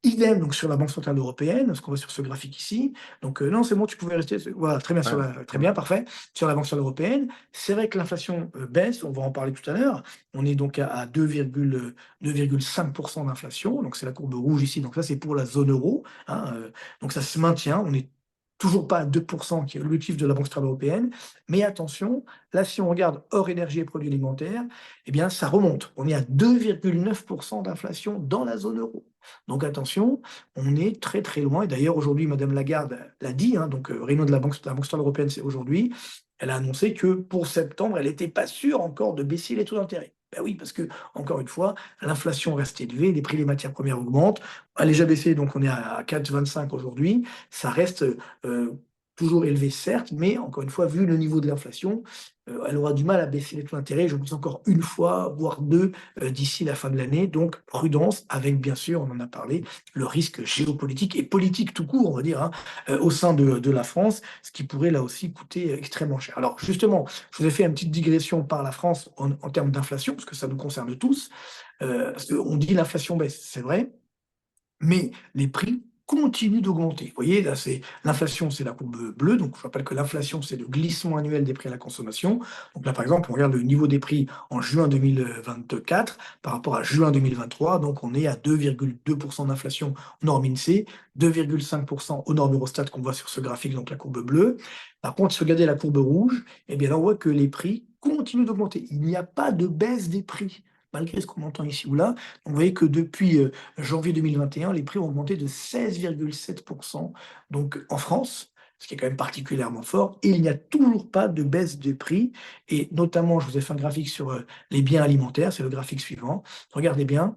Idem donc sur la Banque centrale européenne, ce qu'on voit sur ce graphique ici. Donc, non, c'est bon, tu pouvais rester. Voilà, très bien, Ouais, très ouais. bien, parfait. Sur la Banque centrale européenne, c'est vrai que l'inflation baisse, on va en parler tout à l'heure. On est donc à 2,5% d'inflation. Donc, c'est la courbe rouge ici. Donc, ça, c'est pour la zone euro, hein, donc, ça se maintient. On n'est toujours pas à 2%, qui est l'objectif de la Banque centrale européenne. Mais attention, là, si on regarde hors énergie et produits alimentaires, eh bien, ça remonte. On est à 2,9% d'inflation dans la zone euro. Donc attention, on est très très loin. Et d'ailleurs, aujourd'hui, Madame Lagarde l'a dit, hein, donc réunion de la Banque centrale européenne, c'est aujourd'hui. Elle a annoncé que pour septembre, elle n'était pas sûre encore de baisser les taux d'intérêt. Ben oui, parce que, encore une fois, l'inflation reste élevée, les prix des matières premières augmentent. Elle a déjà baissé, donc on est à 4,25 aujourd'hui. Ça reste euh, toujours élevé, certes, mais encore une fois, vu le niveau de l'inflation, elle aura du mal à baisser les taux d'intérêt, je pense encore une fois, voire deux, d'ici la fin de l'année. Donc, prudence, avec bien sûr, on en a parlé, le risque géopolitique et politique tout court, on va dire, hein, au sein de la France, ce qui pourrait là aussi coûter extrêmement cher. Alors, justement, je vous ai fait une petite digression par la France en termes d'inflation, parce que ça nous concerne tous. Parce qu'on dit l'inflation baisse, c'est vrai, mais les prix continuent d'augmenter. Vous voyez, là, c'est l'inflation, c'est la courbe bleue. Donc, je rappelle que l'inflation, c'est le glissement annuel des prix à la consommation. Donc là, par exemple, on regarde le niveau des prix en juin 2024 par rapport à juin 2023. Donc, on est à 2,2% d'inflation norme INSEE, 2,5% aux normes Eurostat qu'on voit sur ce graphique, donc la courbe bleue. Par contre, si vous regardez la courbe rouge, eh bien là, on voit que les prix continuent d'augmenter. Il n'y a pas de baisse des prix, malgré ce qu'on entend ici ou là. Donc, vous voyez que depuis janvier 2021, les prix ont augmenté de 16,7% donc en France, ce qui est quand même particulièrement fort. Et il n'y a toujours pas de baisse de prix. Et notamment, je vous ai fait un graphique sur les biens alimentaires, c'est le graphique suivant. Regardez bien,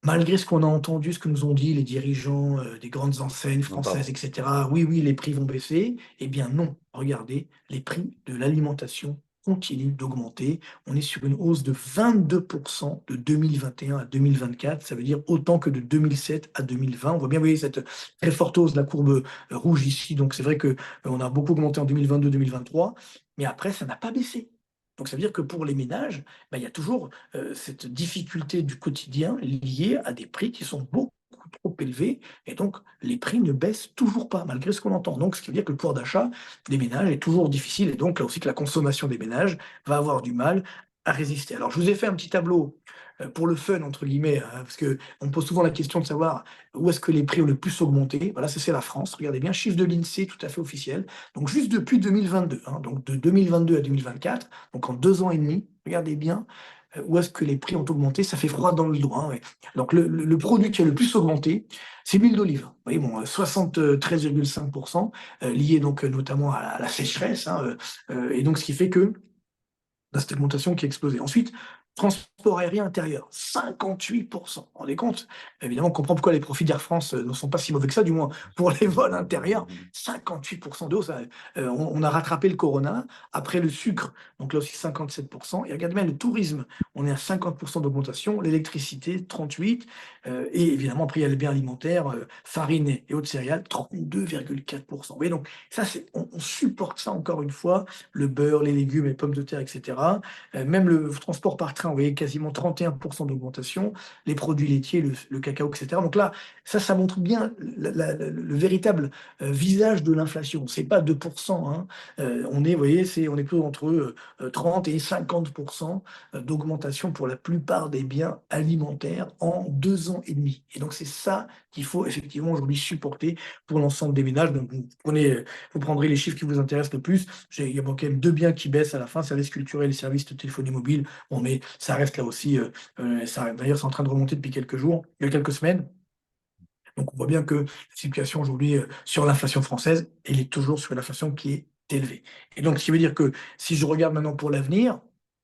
malgré ce qu'on a entendu, ce que nous ont dit les dirigeants des grandes enseignes Non, françaises, pardon. etc., oui, oui, les prix vont baisser. Eh bien non, regardez, les prix de l'alimentation continue d'augmenter. On est sur une hausse de 22% de 2021 à 2024. Ça veut dire autant que de 2007 à 2020. On voit bien, vous voyez, cette très forte hausse de la courbe rouge ici. Donc, c'est vrai que on a beaucoup augmenté en 2022-2023, mais après, ça n'a pas baissé. Donc, ça veut dire que pour les ménages, il y a toujours cette difficulté du quotidien liée à des prix qui sont beaucoup trop élevés, et donc les prix ne baissent toujours pas, malgré ce qu'on entend. Donc, ce qui veut dire que le pouvoir d'achat des ménages est toujours difficile, et donc là aussi que la consommation des ménages va avoir du mal à résister. Alors, je vous ai fait un petit tableau pour le fun, entre guillemets, hein, parce qu'on me pose souvent la question de savoir où est-ce que les prix ont le plus augmenté. Voilà, c'est la France. Regardez bien, chiffre de l'INSEE tout à fait officiel. Donc, juste depuis 2022, hein, donc de 2022 à 2024, donc en 2 ans et demi, regardez bien où est-ce que les prix ont augmenté. Ça fait froid dans le dos, hein, ouais. Donc, le produit qui a le plus augmenté, c'est l'huile d'olive. Vous voyez, bon, 73,5%, lié donc notamment à la sécheresse, hein, et donc ce qui fait que cette augmentation qui a explosé. Ensuite, transport aérien intérieur, 58%. Vous vous rendez compte? Évidemment, on comprend pourquoi les profits d'Air France ne sont pas si mauvais que ça, du moins pour les vols intérieurs. 58% de hausse. On a rattrapé le Corona. Après le sucre, donc là aussi 57%. Et regardez bien le tourisme, on est à 50% d'augmentation. L'électricité, 38%. Et évidemment, après, il y a les biens alimentaires, farine et autres céréales, 32,4%. Vous voyez, donc ça, on supporte ça encore une fois, le beurre, les légumes, les pommes de terre, etc. Même le transport par train, vous voyez, quasiment 31% d'augmentation, les produits laitiers, le cacao, etc. Donc là, ça montre bien le véritable visage de l'inflation. C'est pas 2%, hein. On est, vous voyez, on est plutôt entre 30 et 50% d'augmentation pour la plupart des biens alimentaires en 2 ans et demi. Et donc, c'est ça qu'il faut effectivement aujourd'hui supporter pour l'ensemble des ménages. Donc, vous prendrez les chiffres qui vous intéressent le plus. Il y a quand même 2 biens qui baissent à la fin, services culturels et services de téléphonie mobile. Bon, mais ça reste là aussi, d'ailleurs, c'est en train de remonter depuis quelques jours, il y a quelques semaines. Donc, on voit bien que la situation aujourd'hui sur l'inflation française, elle est toujours sur une inflation qui est élevée. Et donc, ce qui veut dire que si je regarde maintenant pour l'avenir,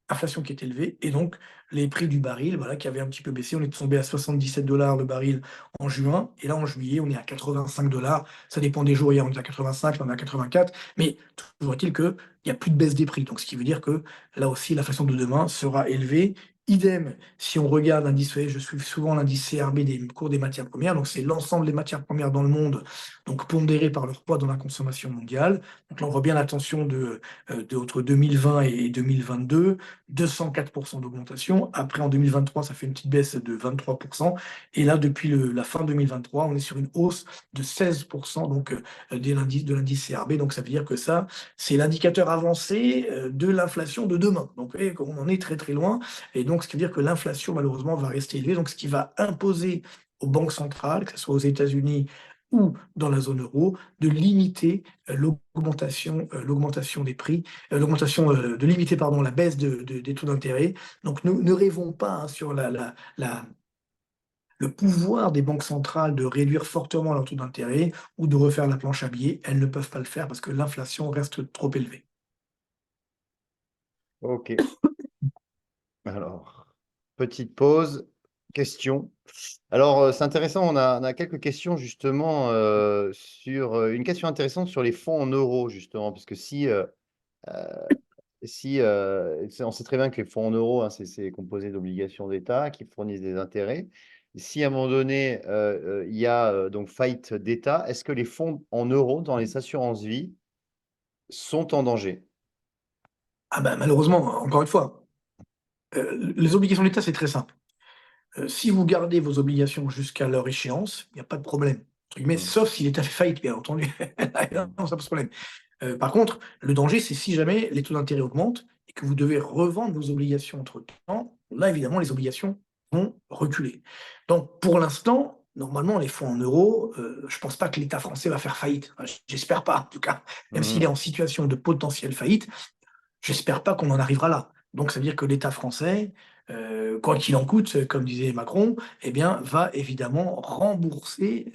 inflation qui est élevée, et donc les prix du baril, voilà, qui avaient un petit peu baissé, on est tombé à 77 $ le baril en juin, et là en juillet, on est à 85 $. Ça dépend des jours, hier on est à 85, là on est à 84, mais toujours est-il qu'il n'y a plus de baisse des prix. Donc, ce qui veut dire que là aussi, l'inflation de demain sera élevée. Idem, si on regarde l'indice, vous voyez, je suis souvent l'indice CRB des cours des matières premières, donc c'est l'ensemble des matières premières dans le monde, donc pondérées par leur poids dans la consommation mondiale. Donc là, on voit bien la tension entre 2020 et 2022, 204% d'augmentation. Après, en 2023, ça fait une petite baisse de 23%. Et là, depuis la fin 2023, on est sur une hausse de 16% donc, de l'indice CRB. Donc, ça veut dire que ça, c'est l'indicateur avancé de l'inflation de demain. Donc, vous voyez, on en est très, très loin. Et donc, ce qui veut dire que l'inflation, malheureusement, va rester élevée. Donc, ce qui va imposer aux banques centrales, que ce soit aux États-Unis ou dans la zone euro, de limiter l'augmentation des prix, de limiter pardon, la baisse des taux d'intérêt. Donc ne rêvons pas, hein, sur le pouvoir des banques centrales de réduire fortement leurs taux d'intérêt ou de refaire la planche à billets. Elles ne peuvent pas le faire parce que l'inflation reste trop élevée. Ok. Alors, petite pause, question. Alors, c'est intéressant, on a quelques questions justement sur une question intéressante sur les fonds en euros, justement, parce que on sait très bien que les fonds en euros, hein, c'est composé d'obligations d'État qui fournissent des intérêts. Si à un moment donné, il y a donc faillite d'État, est-ce que les fonds en euros dans les assurances vie sont en danger? Ah ben, malheureusement, encore une fois, les obligations de l'État, c'est très simple. Si vous gardez vos obligations jusqu'à leur échéance, il n'y a pas de problème, entre guillemets, Mmh, sauf si l'État fait faillite, bien entendu. Là, mmh, non, ça pose problème. Par contre, le danger, c'est si jamais les taux d'intérêt augmentent et que vous devez revendre vos obligations entre-temps, là, évidemment, les obligations vont reculer. Donc, pour l'instant, normalement, les fonds en euros, je ne pense pas que l'État français va faire faillite. Enfin, j'espère pas, en tout cas. Même s'il est mmh. en situation de potentielle faillite, j'espère pas qu'on en arrivera là. Donc ça veut dire que l'État français, quoi qu'il en coûte, comme disait Macron, eh bien, va évidemment rembourser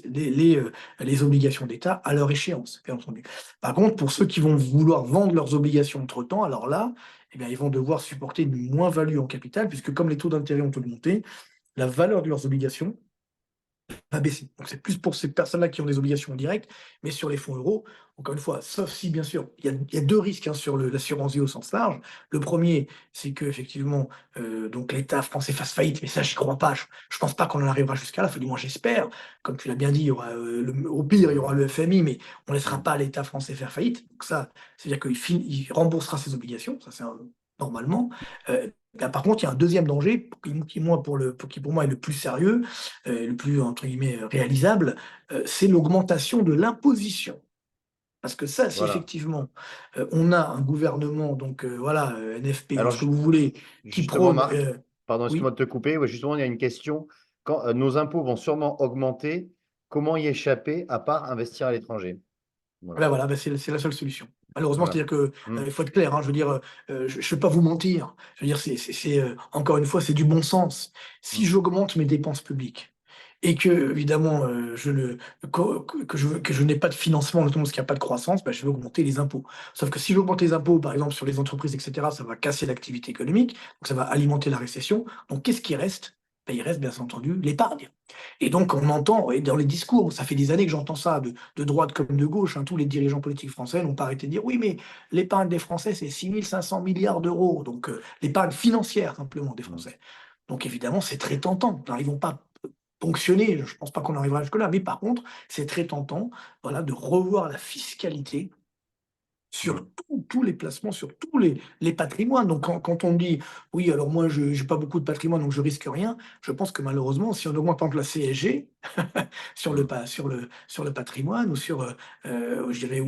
les obligations d'État à leur échéance, bien entendu. Par contre, pour ceux qui vont vouloir vendre leurs obligations entre-temps, alors là, eh bien, ils vont devoir supporter une moins-value en capital, puisque comme les taux d'intérêt ont augmenté, la valeur de leurs obligations va baisser. Donc c'est plus pour ces personnes-là qui ont des obligations directes, mais sur les fonds euros, encore une fois, sauf si bien sûr, il y a 2 risques, hein, sur l'assurance vie au sens large. Le premier, c'est qu'effectivement, donc l'État français fasse faillite, mais ça j'y crois pas. Je pense pas qu'on en arrivera jusqu'à là, enfin du moins j'espère. Comme tu l'as bien dit, il y aura, au pire, il y aura le FMI, mais on laissera Mmh. pas l'État français faire faillite. Donc ça, c'est-à-dire il remboursera ses obligations, ça c'est un normalement. Là par contre, il y a un deuxième danger qui pour moi est le plus sérieux, le plus entre guillemets, «réalisable», c'est l'augmentation de l'imposition. Parce que ça, si Voilà. effectivement, on a un gouvernement donc voilà, NFP ou Alors ce que vous voulez, qui justement prône, Marc, pardon, excuse-moi oui? de te couper, ouais, justement, il y a une question. Quand, nos impôts vont sûrement augmenter, comment y échapper à part investir à l'étranger? Ah Voilà, bah, voilà, bah, c'est la seule solution. Malheureusement, voilà. c'est-à-dire que, Mmh, il faut être clair, hein, je veux dire, je vais pas vous mentir. Je veux dire, encore une fois, c'est du bon sens. Si mmh, j'augmente mes dépenses publiques et qu'évidemment, je ne que je n'ai pas de financement, notamment parce qu'il y a pas de croissance, bah, je vais augmenter les impôts. Sauf que si j'augmente les impôts, par exemple, sur les entreprises et cetera, ça va casser l'activité économique, donc ça va alimenter la récession. Donc qu'est-ce qui reste? Bah, il reste bien entendu l'épargne. Et donc on entend et dans les discours, ça fait des années que j'entends ça de droite comme de gauche, hein, tous les dirigeants politiques français n'ont pas arrêté de dire: «Oui, mais l'épargne des Français, c'est 6 500 milliards d'euros», donc l'épargne financière simplement des mmh, Français. Donc évidemment, c'est très tentant. Nous n'arrivons pas ponctionner, je ne pense pas qu'on arrivera jusque-là, mais par contre, c'est très tentant, voilà, de revoir la fiscalité sur mmh. tous les placements, sur tous les patrimoines. Donc quand on dit: «Oui, alors moi je j'ai pas beaucoup de patrimoine, donc je risque rien», je pense que malheureusement, si on augmente par exemple la CSG Mmh. sur le patrimoine ou sur, je dirais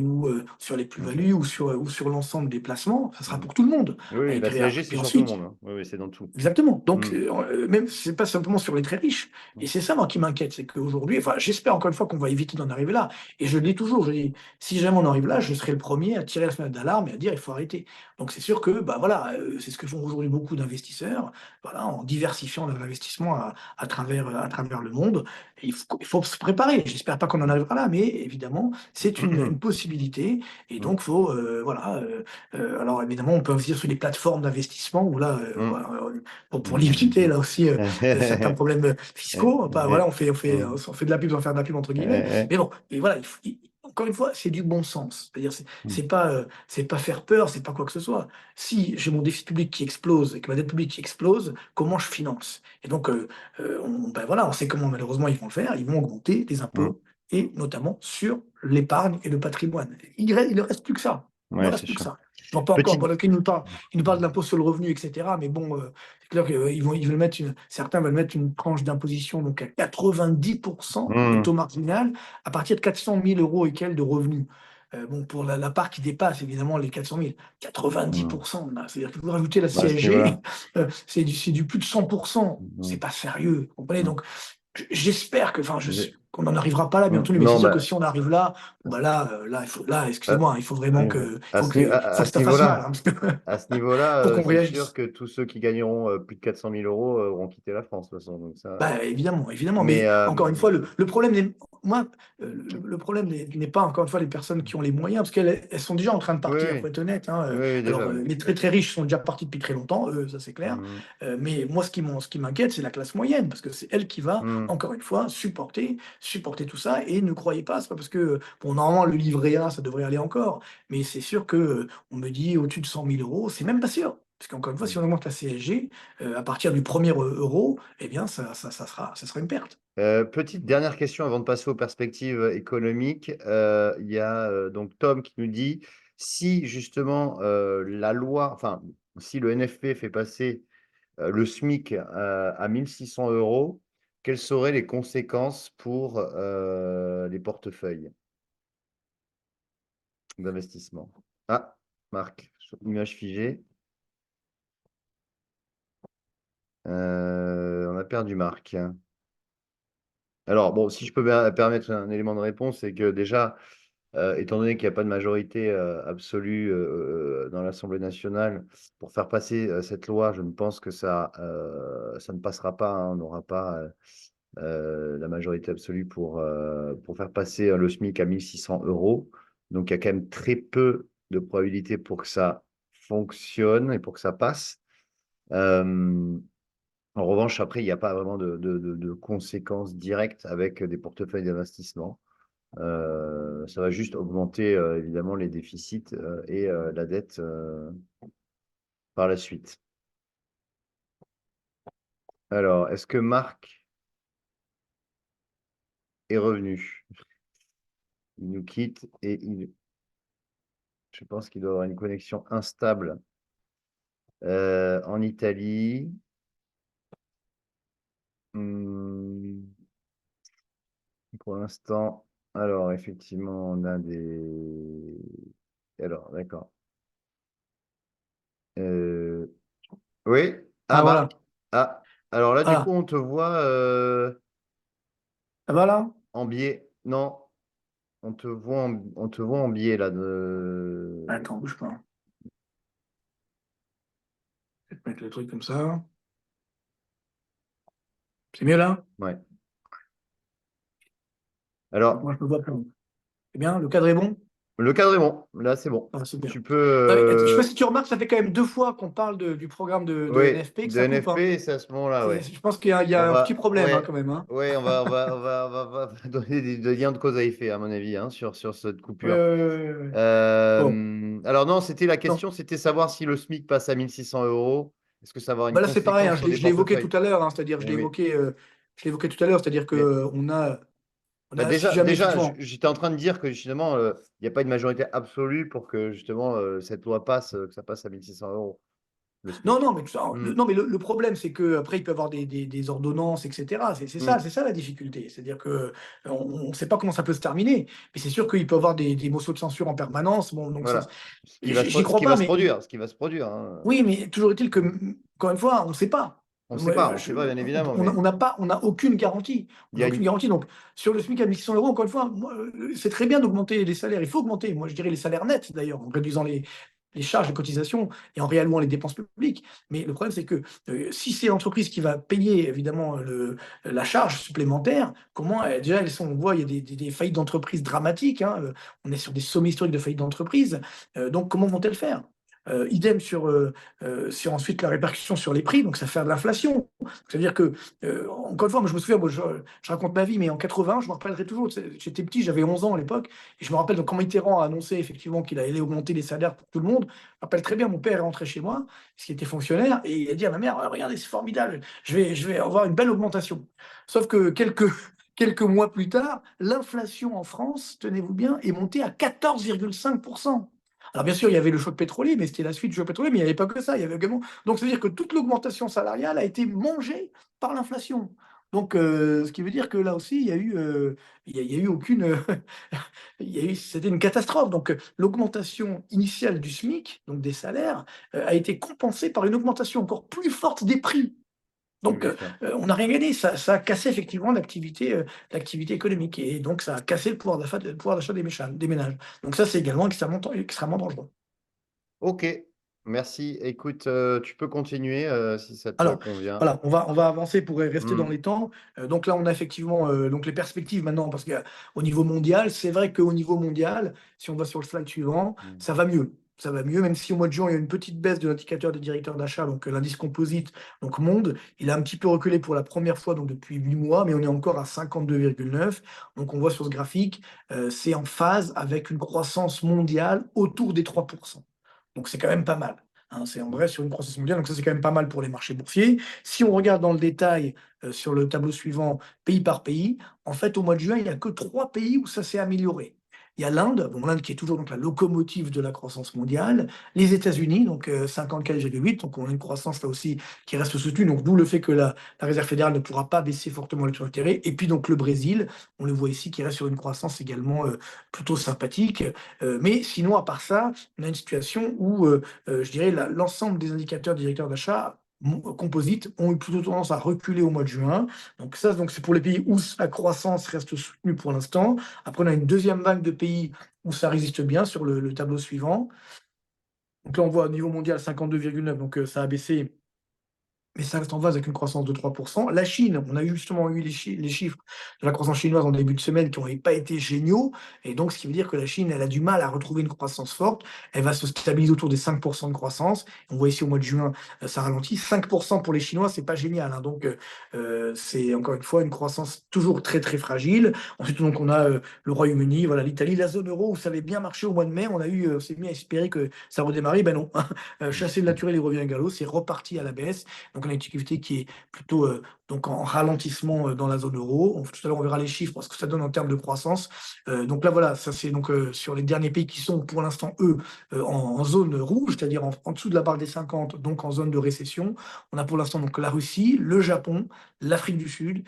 sur les OK. plus-values ou sur l'ensemble des placements, ça sera Mmh. pour tout le monde. Oui, oui, Et la CSG, c'est puis sur tout le ensuite monde, hein. Oui, oui, c'est dans tout. exactement. Donc, Mmh, même c'est pas simplement sur les très riches et mmh, c'est ça moi qui m'inquiète, c'est qu'aujourd'hui enfin j'espère encore une fois qu'on va éviter d'en arriver là et je le dis toujours, je dis: «Si jamais on en arrive là, je serai le premier à tirer la sonnette d'alarme et à dire: "Il faut arrêter"». Donc c'est sûr que, bah, voilà, c'est ce que font aujourd'hui beaucoup d'investisseurs, voilà, en diversifiant leur investissement à travers le monde et il faut se préparer. J'espère pas qu'on en arrivera là, mais évidemment, c'est une possibilité et mmh, donc faut, voilà, alors évidemment, on peut investir sur des plateformes d'investissement où là, mmh, voilà, pour mmh, limiter mmh. là aussi, certains problèmes, fiscaux. Bah, voilà, Mmh. on fait de la pub sans faire de la pub entre guillemets. Mais bon, et voilà, il faut i encore une fois, c'est du bon sens. C'est-à-dire Mmh. c'est pas faire peur, c'est pas quoi que ce soit. Si j'ai mon déficit public qui explose et que ma dette publique qui explose, comment je finance? Et donc, bah, voilà, on sait comment malheureusement ils vont le faire. Ils vont augmenter les Mmh. impôts et notamment sur l'épargne et le patrimoine. Il ne reste plus que ça. Il ne Ouais, c'est reste plus que sûr. ça. Je vois pas encore, Petite bon, OK, il nous parle de l'impôt sur le revenu et cetera, mais bon, c'est clair ils veulent mettre certains veulent mettre une tranche d'imposition donc à 90 de mmh, taux marginal à partir de 400 000 € et quelques de revenus. Bon, pour la part qui dépasse évidemment les 400 000, 90 mmh. là, c'est-à-dire que vous rajoutez la Bah, à ce CSG, niveau-là. c'est du plus de 100. C'est Mmh, pas sérieux, vous comprenez? mmh. Donc j'espère que enfin, J'ai qu'on n'en arrivera pas là, bien entendu, mais c'est non, sûr que bah, si on arrive là, bah là, à excusez-moi, hein, il faut vraiment que à ce ni faut à que ce ça fasse mal, niveau-là hein, parce que à ce niveau-là, pour qu'on c'est sûr réagisse. que tous ceux qui gagneront, plus de 400 000 € auront quitté la France, de toute façon, donc ça Bah, évidemment, évidemment, mais mais encore une fois, le problème n'est moi, le problème n'est pas encore une fois les personnes qui ont les moyens, parce elles sont déjà en train de oui, partir, faut oui. être honnête, hein, Oui, oui, déjà, oui. les très, très riches sont déjà partis depuis très longtemps, eux, ça c'est clair, Mmh, mais moi ce qui m'inquiète, c'est la classe moyenne, parce que c'est elle qui va, mmh. encore une fois, supporter tout ça et ne croyez pas, c'est pas parce que, bon, normalement, le livret A, ça devrait aller encore, mais c'est sûr que, on me dit au-dessus de 100 000 €, c'est même pas sûr. Parce qu'encore une fois, si Mmh. on augmente la CSG, à partir du premier euro, eh bien, ça sera une perte. Petite dernière question avant de passer aux perspectives, économiques. Il y a, donc Tom qui nous dit: «Si justement, la loi enfin, si le NFP fait passer, le SMIC, à 1 600 €, quelles seraient les conséquences pour, les portefeuilles d'investissement?» Ah, Marc, image figée. On a perdu Marc. Alors bon, si je peux permettre un élément de réponse, c'est que déjà, étant donné qu'il y a pas de majorité, absolue, dans l'Assemblée nationale pour faire passer, cette loi, je ne pense que ça ne passera pas, hein. On n'aura pas, la majorité absolue pour faire passer, le SMIC à 1 600 €. Donc il y a quand même très peu de probabilités pour que ça fonctionne et pour que ça passe. Hem En revanche, après, il n'y a pas vraiment de conséquences directes avec des portefeuilles d'investissement. Ça va juste augmenter évidemment les déficits et la dette par la suite. Alors, est-ce que Marc est revenu? Il nous quitte et je pense qu'il doit avoir une connexion instable en Italie. Pour l'instant, alors effectivement, on a des. Alors, d'accord. Oui. Ah, Ah, voilà. Marc. Ah, alors là, du coup, Voilà. on te voit Ça va là? en biais. Non, on te voit en biais là. Attends, bouge pas. Je vais te mettre le truc comme ça. C'est mieux là? Ouais. Donc, Alors, moi, je me vois plus. C'est bien? Le cadre est bon? le cadre est bon. Là, c'est bon. Ah, c'est bien. Tu peux. Non, mais, je sais pas si tu remarques, ça fait quand même 2 fois qu'on parle du programme de Oui, NFP que de ça coupe, hein. NFP, c'est à ce moment-là, ouais. Je pense qu'il y a un petit problème, hein, Ouais, quand même, hein. ouais, on va donner des liens de cause à effet, à mon avis, hein, sur cette Ouais, coupure. ouais, ouais, ouais. Bon, Alors non, c'était la non. question, c'était savoir si le SMIC passe à 1 600 euros. Est-ce que ça va avoir une Bah là, c'est pareil, hein, conséquence sur des je l'ai évoqué tout portefeuilles? à l'heure, hein, c'est-à-dire, Oui, mais, je l'ai évoqué tout à l'heure, c'est-dire que mais si déjà, jamais, effectivement, j'étais en train de dire que justement, il n'y a pas une majorité absolue pour que justement cette loi passe, que ça passe à 1 600 euros, le non, SMIC. non, mais, Hmm, non, mais le problème, c'est qu'après, il peut y avoir des ordonnances, etc. hmm, C'est ça la difficulté. C'est-à-dire que on ne sait pas comment ça peut se terminer. Mais c'est sûr qu'il peut y avoir des motions de censure en permanence. Bon, donc ça, voilà. j'y Ce crois qui va pas, se mais produire, ce qui va se produire, hein. oui, mais toujours est-il que, encore une fois, on ne sait pas. On ne sait Moi, pas, on ne sait pas, bien évidemment, mais on n'a aucune garantie. il On y n'a a aucune une. garantie. Donc, sur le SMIC à 1 600 euros, encore une fois, c'est très bien d'augmenter les salaires. Il faut augmenter, moi, je dirais les salaires nets, d'ailleurs, en réduisant les charges de cotisation et en réallouant les dépenses publiques. Mais le problème, c'est que si c'est l'entreprise qui va payer, évidemment, la charge supplémentaire, comment, déjà, on voit, il y a des faillites d'entreprises dramatiques, hein, on est sur des sommets historiques de faillites d'entreprises. Donc, comment vont-elles faire? Idem sur ensuite la répercussion sur les prix, donc ça fait de l'inflation. C'est-à-dire que, encore une fois, moi je me souviens, moi, je raconte ma vie, mais en 80, je me rappellerai toujours, j'étais petit, j'avais 11 ans à l'époque, et je me rappelle donc, quand Mitterrand a annoncé effectivement qu'il allait augmenter les salaires pour tout le monde. Je me rappelle très bien, mon père est rentré chez moi, parce qu'il était fonctionnaire, et il a dit à ma mère: ah, regardez, c'est formidable, je vais avoir une belle augmentation. Sauf que quelques mois plus tard, l'inflation en France, tenez-vous bien, est montée à 14,5%. Alors bien sûr, il y avait le choc pétrolier, mais c'était la suite du choc pétrolier, mais il n'y avait pas que ça, il y avait également, donc c'est-à-dire que toute l'augmentation salariale a été mangée par l'inflation. Donc, ce qui veut dire que là aussi, il y a eu aucune, c'était une catastrophe. Donc, l'augmentation initiale du SMIC, donc des salaires, a été compensée par une augmentation encore plus forte des prix. Donc, D'accord. on n'a rien gagné. Ça a cassé effectivement l'activité économique, et donc ça a cassé le pouvoir d'achat des ménages. Donc ça, c'est également extrêmement dangereux. Ok, merci. Écoute, tu peux continuer si ça te Alors, convient. voilà, on va avancer pour rester dans Hmm, les temps. Donc là, on a effectivement donc les perspectives maintenant, parce qu'au niveau mondial, c'est vrai qu'au niveau mondial, si on va sur le slide suivant, hmm, ça va mieux. Ça va mieux, même si au mois de juin, il y a une petite baisse de l'indicateur des directeurs d'achat, donc l'indice composite, donc monde, il a un petit peu reculé pour la première fois donc depuis 8 mois, mais on est encore à 52,9. Donc on voit sur ce graphique, c'est en phase avec une croissance mondiale autour des 3%. Donc c'est quand même pas mal. Hein, c'est en vrai sur une croissance mondiale, donc ça c'est quand même pas mal pour les marchés boursiers. Si on regarde dans le détail sur le tableau suivant, pays par pays, en fait au mois de juin, il n'y a que 3 pays où ça s'est amélioré. Il y a l'Inde, bon, l'Inde qui est toujours donc la locomotive de la croissance mondiale, les États-Unis, donc 54,8, donc on a une croissance là aussi qui reste soutenue, donc d'où le fait que la Réserve fédérale ne pourra pas baisser fortement les taux d'intérêt, et puis donc le Brésil, on le voit ici, qui reste sur une croissance également plutôt sympathique. Mais sinon, à part ça, on a une situation où je dirais l'ensemble des indicateurs directeurs d'achat composites ont eu plutôt tendance à reculer au mois de juin. Donc ça, donc c'est pour les pays où la croissance reste soutenue pour l'instant. Après, on a une deuxième vague de pays où ça résiste bien sur le tableau suivant. Donc là, on voit au niveau mondial 52,9, donc ça a baissé mais ça reste en phase avec une croissance de 3%. La Chine, on a justement eu les chiffres de la croissance chinoise en début de semaine qui n'ont pas été géniaux. Et donc, ce qui veut dire que la Chine, elle a du mal à retrouver une croissance forte. Elle va se stabiliser autour des 5% de croissance. On voit ici au mois de juin, ça ralentit. 5% pour les Chinois, c'est pas génial, hein. Donc, c'est encore une fois une croissance toujours très, très fragile. Ensuite, donc, on a le Royaume-Uni, voilà, l'Italie, la zone euro où ça avait bien marché au mois de mai. On s'est mis à espérer que ça redémarrait. Ben non, chasser le naturel et revient à galop, c'est reparti à la baisse. Donc, on a une activité qui est plutôt donc en ralentissement dans la zone euro. Tout à l'heure, on verra les chiffres, parce que ça donne en termes de croissance. Donc là, voilà, ça c'est donc sur les derniers pays qui sont pour l'instant, eux, en zone rouge, c'est-à-dire en dessous de la barre des 50, donc en zone de récession. On a pour l'instant donc la Russie, le Japon, l'Afrique du Sud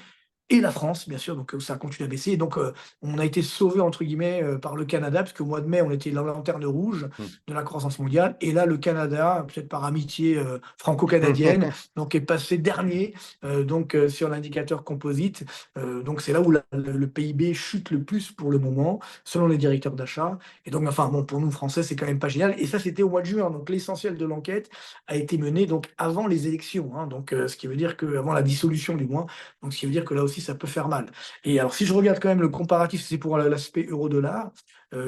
et la France, bien sûr, donc ça continue à baisser. Et donc, on a été sauvé entre guillemets par le Canada, parce qu'au mois de mai, on était la lanterne rouge Mmh. de la croissance mondiale. Et là, le Canada, peut-être par amitié franco-canadienne, donc est passé dernier donc sur l'indicateur composite. Donc, c'est là où le PIB chute le plus pour le moment, selon les directeurs d'achat. Et donc, enfin, bon, pour nous, Français, c'est quand même pas génial. Et ça, c'était au mois de juin. Donc, l'essentiel de l'enquête a été mené donc avant les élections, hein. Donc, ce qui veut dire qu'avant la dissolution, du moins. Donc, ce qui veut dire que là aussi, ça peut faire mal. Et alors, si je regarde quand même le comparatif, c'est pour l'aspect euro-dollar,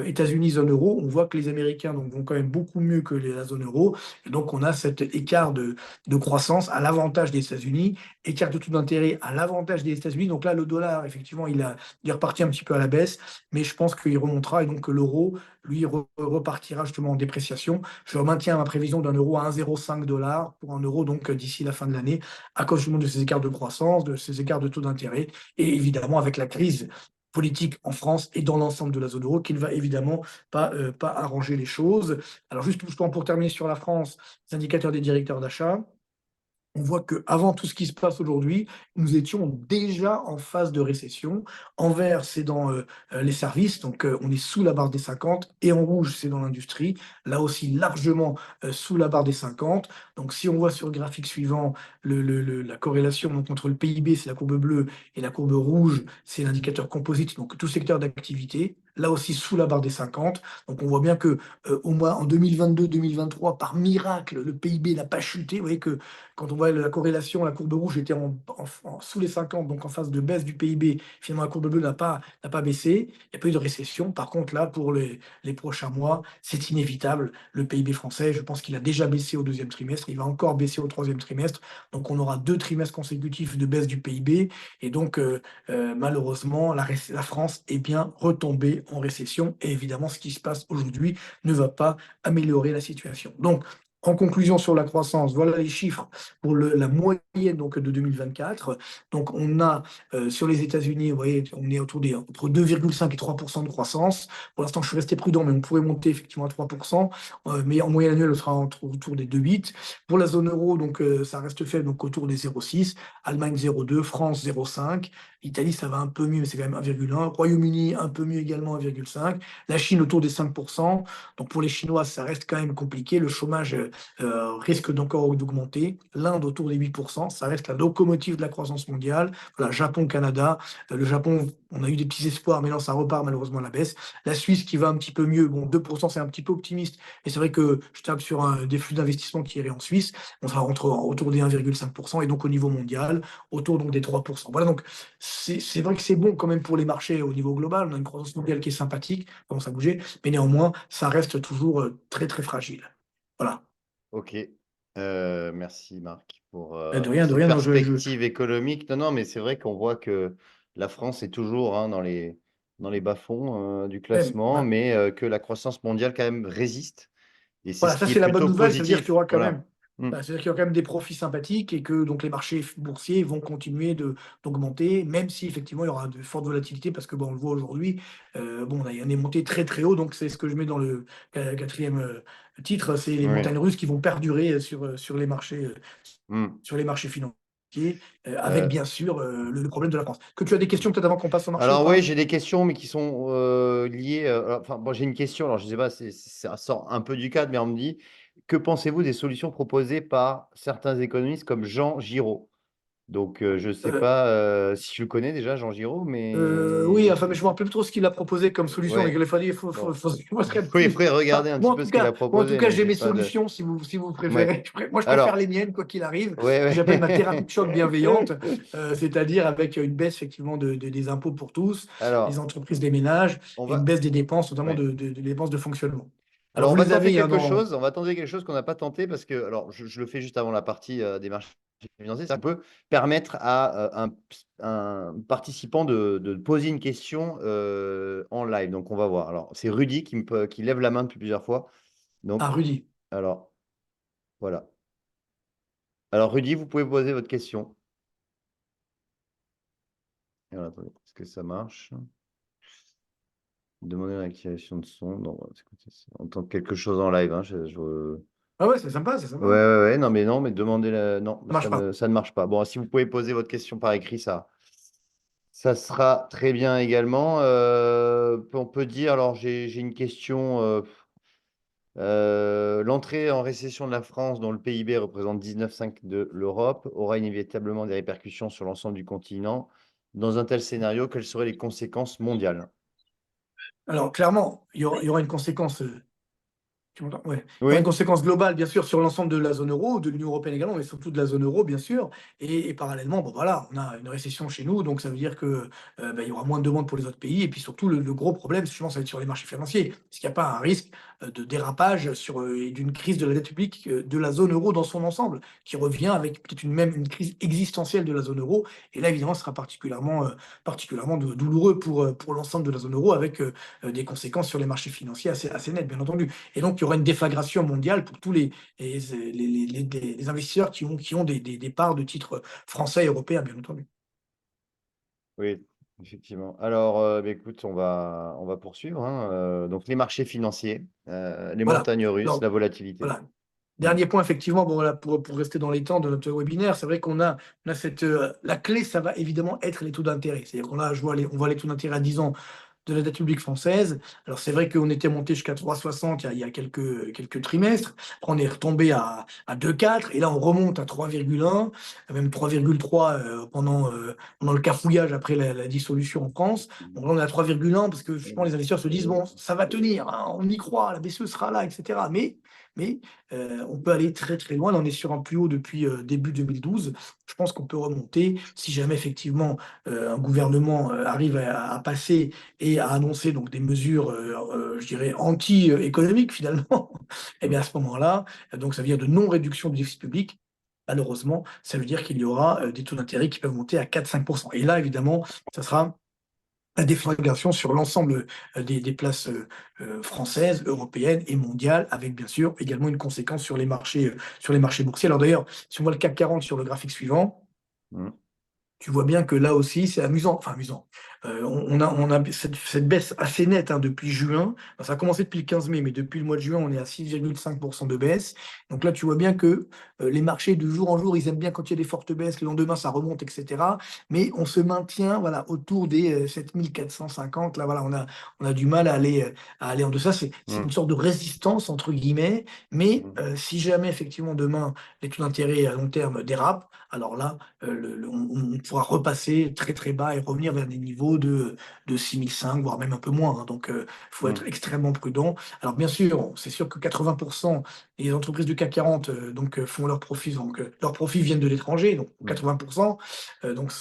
États-Unis, zone euro, on voit que les Américains donc, vont quand même beaucoup mieux que la zone euro. Et donc, on a cet écart de croissance à l'avantage des États-Unis, écart de taux d'intérêt à l'avantage des États-Unis. Donc là, le dollar, effectivement, il est reparti un petit peu à la baisse, mais je pense qu'il remontera et donc que l'euro, lui, repartira justement en dépréciation. Je maintiens ma prévision d'un euro à 1,05 $ pour un euro donc d'ici la fin de l'année, à cause justement de ces écarts de croissance, de ces écarts de taux d'intérêt, et évidemment avec la crise politique en France et dans l'ensemble de la zone euro, qui ne va évidemment pas arranger les choses. Alors juste justement pour terminer sur la France, les indicateurs des directeurs d'achat, on voit qu'avant tout ce qui se passe aujourd'hui, nous étions déjà en phase de récession. En vert, c'est dans les services, donc on est sous la barre des 50, et en rouge, c'est dans l'industrie, là aussi largement sous la barre des 50. Donc si on voit sur le graphique suivant la corrélation donc, entre le PIB, c'est la courbe bleue, et la courbe rouge, c'est l'indicateur composite, donc tout secteur d'activité, là aussi sous la barre des 50. Donc on voit bien que au moins en 2022-2023, par miracle, le PIB n'a pas chuté. Vous voyez que quand on voit la corrélation, la courbe rouge était sous les 50, donc en phase de baisse du PIB. Finalement, la courbe bleue n'a pas baissé. Il n'y a pas eu de récession. Par contre, là, pour les prochains mois, c'est inévitable. Le PIB français, je pense qu'il a déjà baissé au deuxième trimestre. Il va encore baisser au troisième trimestre. Donc, on aura 2 trimestres consécutifs de baisse du PIB. Et donc, malheureusement, la France est bien retombée en récession. Et évidemment, ce qui se passe aujourd'hui ne va pas améliorer la situation. Donc, en conclusion sur la croissance, voilà les chiffres pour la moyenne donc, de 2024. Donc, on a sur les États-Unis, vous voyez, on est entre 2,5 et 3% de croissance. Pour l'instant, je suis resté prudent, mais on pourrait monter effectivement à 3%. Mais en moyenne annuelle, on sera autour des 2,8. Pour la zone euro, donc, ça reste faible, donc autour des 0,6. Allemagne 0,2, France 0,5. Italie, ça va un peu mieux, mais c'est quand même 1,1. Royaume-Uni, un peu mieux également, 1,5. La Chine, autour des 5%. Donc, pour les Chinois, ça reste quand même compliqué. Le chômage risque d'encore d'augmenter. L'Inde autour des 8%, ça reste la locomotive de la croissance mondiale. Voilà, Japon, Canada. Le Japon, on a eu des petits espoirs, mais là, ça repart malheureusement à la baisse. La Suisse qui va un petit peu mieux. Bon, 2%, c'est un petit peu optimiste. Et c'est vrai que je tape sur des flux d'investissement qui iraient en Suisse. On sera autour des 1,5%. Et donc, au niveau mondial, autour donc, des 3%. Voilà, donc c'est vrai que c'est bon quand même pour les marchés au niveau global. On a une croissance mondiale qui est sympathique, commence à bouger. Mais néanmoins, ça reste toujours très, très fragile. Voilà. Ok. Merci Marc De pour rien, de cette rien. Non, perspective économique. Non, non, mais c'est vrai qu'on voit que la France est toujours hein, dans les bas-fonds du classement, voilà. mais que la croissance mondiale quand même résiste. Et c'est ce Voilà, ça qui est c'est la bonne plutôt nouvelle, ça veut dire qu'il y positif. aura quand même, Voilà. Mm. ça veut dire qu'il y aura quand même des profits sympathiques et que donc les marchés boursiers vont continuer d'augmenter, même si effectivement il y aura de fortes volatilités parce que bon, on le voit aujourd'hui, bon, il y a des montées très très haut, donc c'est ce que je mets dans le quatrième titre, c'est les Oui. montagnes russes qui vont perdurer Mm. sur les marchés financiers, avec Euh, bien sûr le problème de la France. Que tu as des questions peut-être avant qu'on passe au marché ou alors oui, pas? j'ai des questions, mais qui sont liées. Enfin, bon, j'ai une question. Alors, je ne sais pas, ça sort un peu du cadre, mais on me dit, que pensez-vous des solutions proposées par certains économistes comme Jean Giraud? Donc, je ne sais Euh, pas si tu le connais déjà, Jean Giraud, oui, mais enfin, mais je ne me rappelle plus trop ce qu'il a proposé comme solution. Donc, ouais, il a fallu, faut, bon. moi, je serais Il plus. faudrait Enfin, regarder un petit peu ce qu'il a moi, en tout proposé, cas, mais j'ai j'ai mes pas de. solutions si vous Ouais. préférez. Moi, je préfère les Alors, miennes, quoi qu'il arrive, que ouais, j'appelle ma thérapie de choc bienveillante, ouais. c'est-à-dire avec une baisse effectivement des impôts pour tous, les Alors, entreprises, des ménages, on et une va. baisse des dépenses, notamment Ouais. des dépenses de fonctionnement. Alors, Alors, on vous va les tenter avez hein, quelque dans. chose. On va tenter quelque chose qu'on n'a pas tenté parce que, alors, je le fais juste avant la partie des marchés financiers. Ça peut permettre à un participant de poser une question en live. Donc, on va voir. Alors, c'est Rudy qui lève la main depuis plusieurs fois. Ah, Donc, Rudy. alors, voilà. Alors, Rudy, vous pouvez poser votre question. Alors, attendez, est-ce que ça marche? Demander l'activation de son. Non, on tente quelque chose en live. Hein, Ah ouais, c'est sympa, c'est Ouais, sympa. ouais, ouais, non, mais non, mais demandez la. Non, Ça marche pas. ça ne marche pas. Bon, si vous pouvez poser votre question par écrit, ça sera très bien également. On peut dire, alors j'ai une question. L'entrée en récession de la France, dont le PIB représente 19,5 de l'Europe, aura inévitablement des répercussions sur l'ensemble du continent. Dans un tel scénario, quelles seraient les conséquences mondiales? Alors, clairement, il y aura une conséquence. Tu m'entends? Ouais. Il y aura une Oui. conséquence globale, bien sûr, sur l'ensemble de la zone euro, de l'Union européenne également, mais surtout de la zone euro, bien sûr. Et parallèlement, bon, voilà, on a une récession chez nous, donc ça veut dire que il y aura moins de demandes pour les autres pays. Et puis surtout, le gros problème, justement, ça va être sur les marchés financiers. Est-ce qu'il n'y a pas un risque de dérapage et d'une crise de la dette publique de la zone euro dans son ensemble, qui revient avec peut-être même une crise existentielle de la zone euro. Et là, évidemment, ce sera particulièrement douloureux pour l'ensemble de la zone euro, avec des conséquences sur les marchés financiers assez nettes, bien entendu. Et donc, il y aura une déflagration mondiale pour tous les investisseurs qui ont des parts de titres français et européens, bien entendu. Oui, effectivement. Alors, bah, écoute, on va poursuivre. Hein. Donc, les marchés financiers, les Voilà. montagnes russes, Alors, la volatilité. voilà. Mm. Dernier point, effectivement, bon, voilà, pour rester dans les temps de notre webinaire, c'est vrai on a la clé, ça va évidemment être les taux d'intérêt. C'est-à-dire qu'on a, on voit les taux d'intérêt à 10 ans de la dette publique française. Alors, c'est vrai qu'on était monté jusqu'à 3,60 il y a quelques trimestres. Après, on est retombé à 2,4 et là, on remonte à 3,1, même 3,3 pendant le cafouillage après la dissolution en France. Donc là, on est à 3,1 parce que justement, les investisseurs se disent, bon, ça va tenir, hein, on y croit, la BCE sera là, etc. Mais on peut aller très très loin. Là, on est sur un plus haut depuis début 2012. Je pense qu'on peut remonter si jamais effectivement un gouvernement arrive à passer et à annoncer donc des mesures, je dirais, anti-économiques finalement. Et bien Mm. à ce moment-là, donc ça veut dire de non-réduction du déficit public. Malheureusement, ça veut dire qu'il y aura des taux d'intérêt qui peuvent monter à 4-5%. Et là, évidemment, ça sera la déflagration sur l'ensemble des places françaises, européennes et mondiales, avec bien sûr également une conséquence sur les marchés boursiers. Alors d'ailleurs, si on voit le CAC 40 sur le graphique suivant, Mm. tu vois bien que là aussi, c'est amusant. Enfin, amusant. On a cette baisse assez nette hein, depuis juin. Enfin, ça a commencé depuis le 15 mai, mais depuis le mois de juin, on est à 6,5% de baisse. Donc là, tu vois bien que les marchés, de jour en jour, ils aiment bien quand il y a des fortes baisses. Le lendemain, ça remonte, etc. Mais on se maintient voilà, autour des 7 450. Là, voilà, on a du mal à aller en deçà. C'est une Mm. sorte de résistance, entre guillemets. Mais Mm. si jamais, effectivement, demain, les taux d'intérêt à long terme dérapent, alors là, on pourra repasser très très bas et revenir vers des niveaux de 6 500, voire même un peu moins. Hein. Donc, il faut être Mm. extrêmement prudent. Alors, bien sûr, c'est sûr que 80% des entreprises du CAC 40 font leurs profits. Donc, leurs profits viennent de l'étranger, donc Mm. 80%. Donc,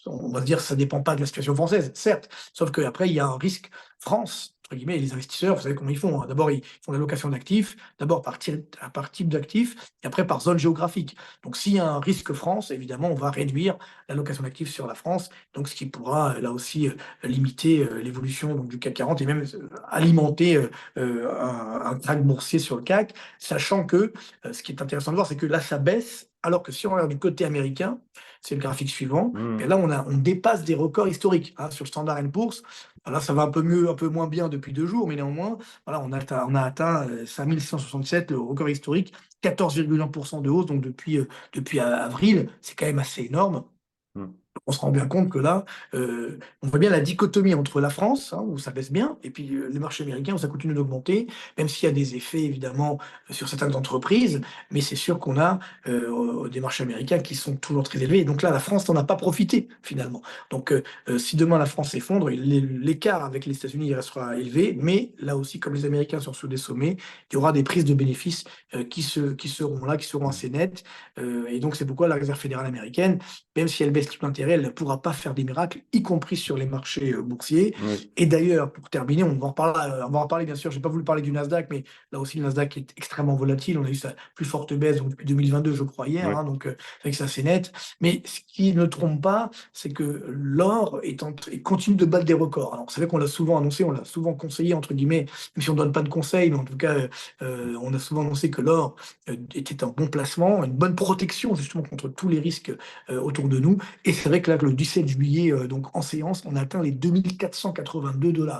on va se dire que ça ne dépend pas de la situation française, certes. Sauf qu'après, il y a un risque France. Entre guillemets, les investisseurs, vous savez comment ils font. Hein. D'abord, ils font la location d'actifs, d'abord par type d'actifs, et après par zone géographique. Donc, s'il y a un risque France, évidemment, on va réduire l'allocation d'actifs sur la France, donc ce qui pourra là aussi limiter l'évolution donc, du CAC 40 et même alimenter un krach boursier sur le CAC, sachant que ce qui est intéressant de voir, c'est que là, ça baisse, alors que si on regarde du côté américain, c'est le graphique suivant, et Mm. là, on dépasse des records historiques hein, sur Standard Poor's. Là, ça va un peu mieux, un peu moins bien depuis 2 jours, mais néanmoins, voilà, on a atteint 5167, le record historique, 14,1% de hausse, donc depuis avril, c'est quand même assez énorme. Mm. on se rend bien compte que là, on voit bien la dichotomie entre la France, hein, où ça baisse bien, et puis les marchés américains où ça continue d'augmenter, même s'il y a des effets évidemment sur certaines entreprises, mais c'est sûr qu'on a des marchés américains qui sont toujours très élevés. Et donc là, la France n'en a pas profité finalement. Donc si demain la France s'effondre, l'écart avec les États-Unis il restera élevé, mais là aussi, comme les Américains sont sur des sommets, il y aura des prises de bénéfices qui seront là, qui seront Mm. assez nettes. Et donc c'est pourquoi la Réserve fédérale américaine, même si elle baisse les taux d'intérêt, elle ne pourra pas faire des miracles, y compris sur les marchés boursiers. Oui, Et d'ailleurs, pour terminer, on va en parler bien sûr, je n'ai pas voulu parler du Nasdaq, mais là aussi le Nasdaq est extrêmement volatile. On a eu sa plus forte baisse donc, depuis 2022, je crois, hier, oui, hein, donc c'est vrai que c'est assez net. Mais ce qui ne trompe pas, c'est que l'or continue de battre des records. Alors, vous savez qu'on l'a souvent annoncé, on l'a souvent conseillé, entre guillemets, même si on ne donne pas de conseils, mais en tout cas, on a souvent annoncé que l'or était un bon placement, une bonne protection justement contre tous les risques autour de nous. Et c'est vrai que là, le 17 juillet, donc en séance, on a atteint les 2 482 $.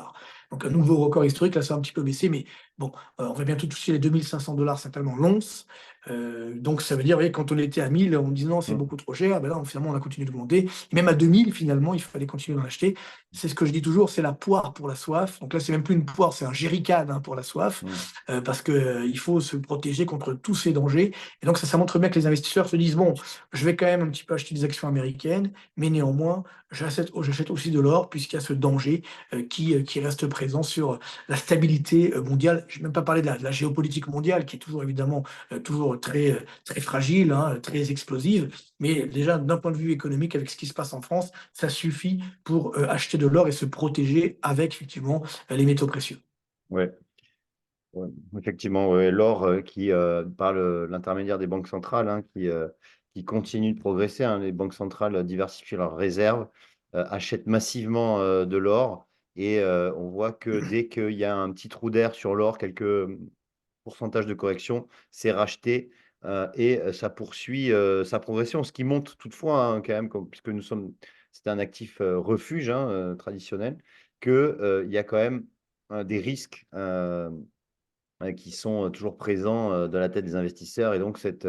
Donc un nouveau record historique, là ça a un petit peu baissé, mais bon, on va bientôt toucher les 2 500 $ certainement l'once. Donc ça veut dire, vous voyez, quand on était à 1000, on me disait non, c'est mm, beaucoup trop cher. Ben là, finalement, on a continué d'augmenter. Et même à 2000, finalement, il fallait continuer d'en acheter. C'est ce que je dis toujours, c'est la poire pour la soif. Donc là, c'est même plus une poire, c'est un jerrycan hein, pour la soif, mm. parce que il faut se protéger contre tous ces dangers. Et donc ça montre bien que les investisseurs se disent, bon, je vais quand même un petit peu acheter des actions américaines, mais néanmoins, j'achète aussi de l'or, puisqu'il y a ce danger qui reste présent sur la stabilité mondiale. Je ne vais même pas parler de la géopolitique mondiale, qui est toujours évidemment toujours très fragile, hein, très explosive. Mais déjà, d'un point de vue économique, avec ce qui se passe en France, ça suffit pour acheter de l'or et se protéger avec effectivement les métaux précieux. Ouais, ouais. Effectivement, ouais. L'or qui, par l'intermédiaire des banques centrales, hein, qui continue de progresser, hein. Les banques centrales diversifient leurs réserves, achètent massivement de l'or et on voit que dès qu'il y a un petit trou d'air sur l'or, quelques pourcentage de correction, c'est racheté et ça poursuit sa progression. Ce qui montre toutefois, hein, quand même, puisque c'est un actif refuge hein, traditionnel, qu'il y a quand même des risques qui sont toujours présents dans la tête des investisseurs. Et donc, cette